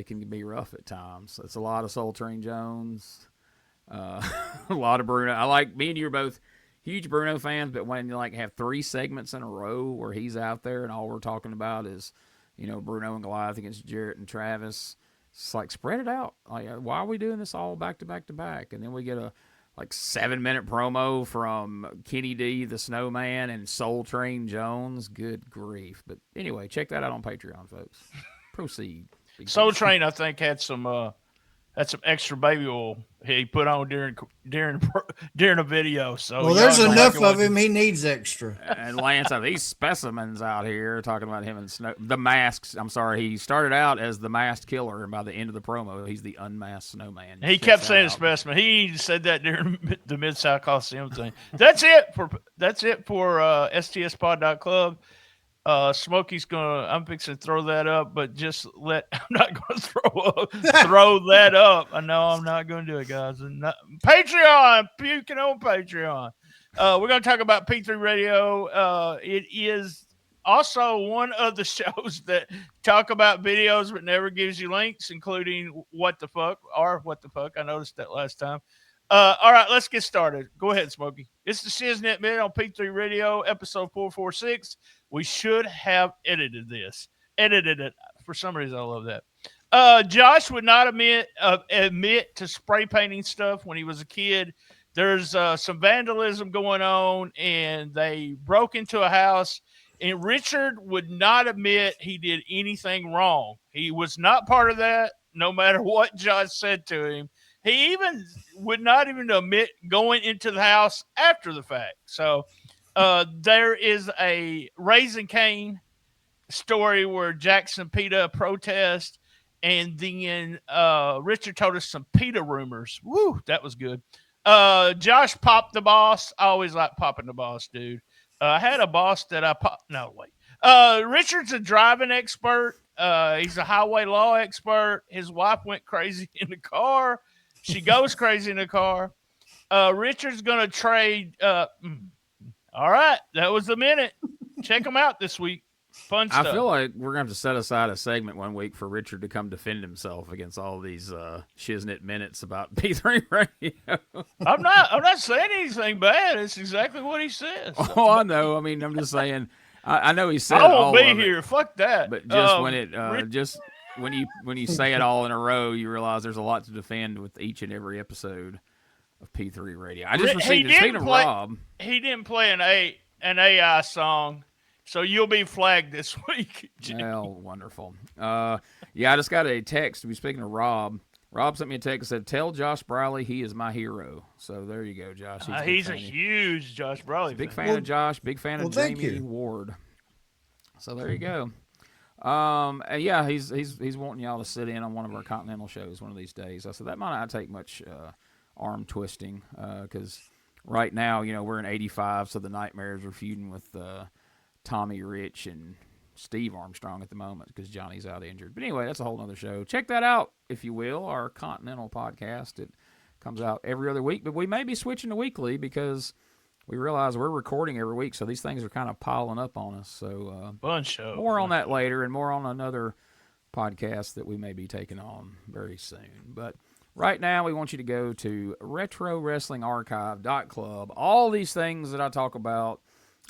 [SPEAKER 1] can be rough at times. It's a lot of Soul Train Jones, a lot of Bruno. Me and you are both huge Bruno fans, but when you have 3 segments in a row where he's out there and all we're talking about is, Bruno and Goliath against Jarrett and Travis, it's spread it out. Why are we doing this all back to back to back? And then we get a 7-minute promo from Kenny D, the Snowman, and Soul Train Jones. Good grief. But anyway, check that out on Patreon, folks. Proceed.
[SPEAKER 3] Soul Train, I think, had some extra baby oil he put on during a video. So
[SPEAKER 2] there's enough of him. He needs extra.
[SPEAKER 1] And Lance, these specimens out here talking about him and the masks. I'm sorry, he started out as the masked killer, and by the end of the promo, he's the unmasked snowman.
[SPEAKER 3] He kept saying specimen. He said that during the Mid-South Coliseum thing. That's it for stspod.club. Smokey's I'm fixing to throw that up, but I'm not going to throw that up. I know I'm not going to do it, guys. Patreon, puking on Patreon. We're going to talk about P3 Radio. It is Also, one of the shows that talk about videos but never gives you links, including What the Fuck. I noticed that last time. All right, let's get started. Go ahead, Smokey. It's the Shiznit Minute on P3 Radio, episode 446. We should have edited it. For some reason, I love that. Josh would not admit to spray painting stuff when he was a kid. There's some vandalism going on, and they broke into a house, and Richard would not admit he did anything wrong. He was not part of that, no matter what Josh said to him. He even would not even admit going into the house after the fact. So there is a Raising Cane story where Jackson PETA protest, and then Richard told us some PETA rumors. Woo, that was good. Josh popped the boss. I always like popping the boss, dude. I had a boss that I popped. No, wait. Richard's a driving expert. He's a highway law expert. His wife went crazy in the car. She goes crazy in the car. Richard's going to trade. All right. That was the minute. Check him out this week. Fun stuff.
[SPEAKER 1] I feel like we're going to have to set aside a segment one week for Richard to come defend himself against all these Shiznit minutes about P3 Radio.
[SPEAKER 3] I'm not saying anything bad. It's exactly what he says.
[SPEAKER 1] Oh, I know. I mean, I'm just saying. I know he said
[SPEAKER 3] I won't
[SPEAKER 1] all
[SPEAKER 3] be
[SPEAKER 1] of
[SPEAKER 3] here.
[SPEAKER 1] it,
[SPEAKER 3] Fuck that.
[SPEAKER 1] but just when you say it all in a row, you realize there's a lot to defend with each and every episode of P3 Radio. I just received it. Speaking of Rob,
[SPEAKER 3] he didn't play an AI song, so you'll be flagged this week.
[SPEAKER 1] well, wonderful. Yeah, I just got a text. We speaking of Rob. Rob sent me a text that said, "Tell Josh Briley he is my hero." So there you go, Josh.
[SPEAKER 3] He's a huge Josh Briley
[SPEAKER 1] big fan of Josh. Big fan of Jamie Ward. So there you go. And yeah, he's wanting y'all to sit in on one of our Continental shows one of these days. I said that might not take much arm twisting because right now, we're in '85, so the Nightmares are feuding with Tommy Rich and Steve Armstrong at the moment because Johnny's out injured. But anyway, that's a whole other show. Check that out, if you will, our Continental podcast. It comes out every other week, but we may be switching to weekly because we realize we're recording every week, so these things are kind of piling up on us. So more on that later, and more on another podcast that we may be taking on very soon. But right now, we want you to go to retrowrestlingarchive.club. All these things that I talk about,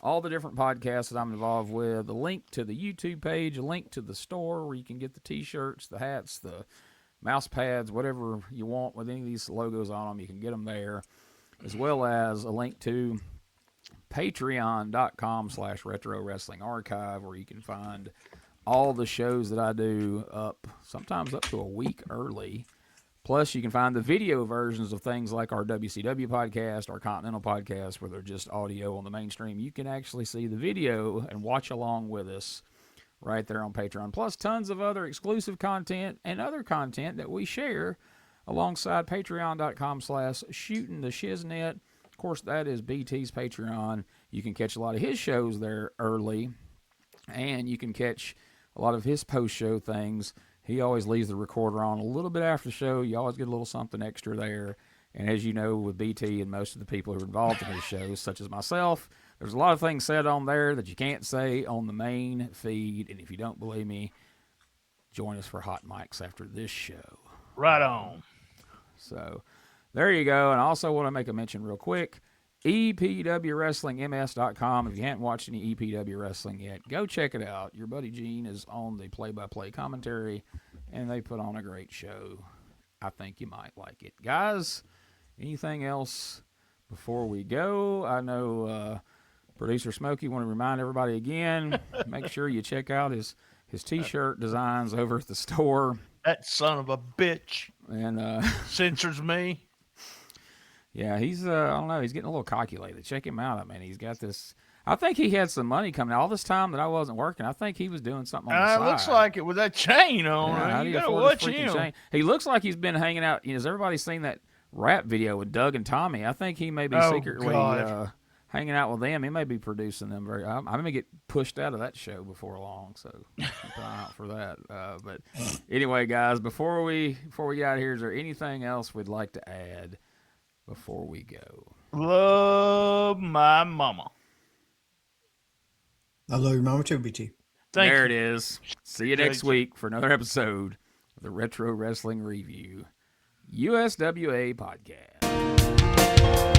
[SPEAKER 1] all the different podcasts that I'm involved with, a link to the YouTube page, a link to the store where you can get the T-shirts, the hats, the mouse pads, whatever you want with any of these logos on them, you can get them there, as well as a link to patreon.com/retrowrestlingarchive where you can find all the shows that I do sometimes up to a week early. Plus, you can find the video versions of things like our WCW podcast, our Continental podcast, where they're just audio on the mainstream. You can actually see the video and watch along with us right there on Patreon. Plus, tons of other exclusive content and other content that we share alongside patreon.com/shootingtheshiznit. Of course, that is BT's Patreon. You can catch a lot of his shows there early, and you can catch a lot of his post-show things. He always leaves the recorder on a little bit after the show. You always get a little something extra there. And as you know, with BT and most of the people who are involved in his shows, such as myself, there's a lot of things said on there that you can't say on the main feed. And if you don't believe me, join us for Hot Mics after this show.
[SPEAKER 3] Right on.
[SPEAKER 1] So there you go. And I also want to make a mention real quick. EPWWrestlingMS.com. If you haven't watched any EPW Wrestling yet, go check it out. Your buddy Gene is on the play-by-play commentary, and they put on a great show. I think you might like it. Guys, anything else before we go? I know Producer Smokey want to remind everybody again, make sure you check out his T-shirt designs over at the store.
[SPEAKER 3] That son of a bitch.
[SPEAKER 1] And
[SPEAKER 3] censors me.
[SPEAKER 1] Yeah, he's, I don't know, he's getting a little calculated. Check him out. I mean, he's got this, I think he had some money coming. All this time that I wasn't working, I think he was doing something on the side.
[SPEAKER 3] Looks like it with that chain on.
[SPEAKER 1] Yeah,
[SPEAKER 3] you got to watch him.
[SPEAKER 1] Chain? He looks like he's been hanging out. Has everybody seen that rap video with Doug and Tommy? I think he may be secretly hanging out with them. He may be producing them. I may get pushed out of that show before long, so keep an eye out for that. But anyway, guys, before we get out of here, is there anything else we'd like to add before we go?
[SPEAKER 3] Love my mama.
[SPEAKER 2] I love your mama too, BT.
[SPEAKER 1] There it is. See you next week for another episode of the Retro Wrestling Review USWA Podcast.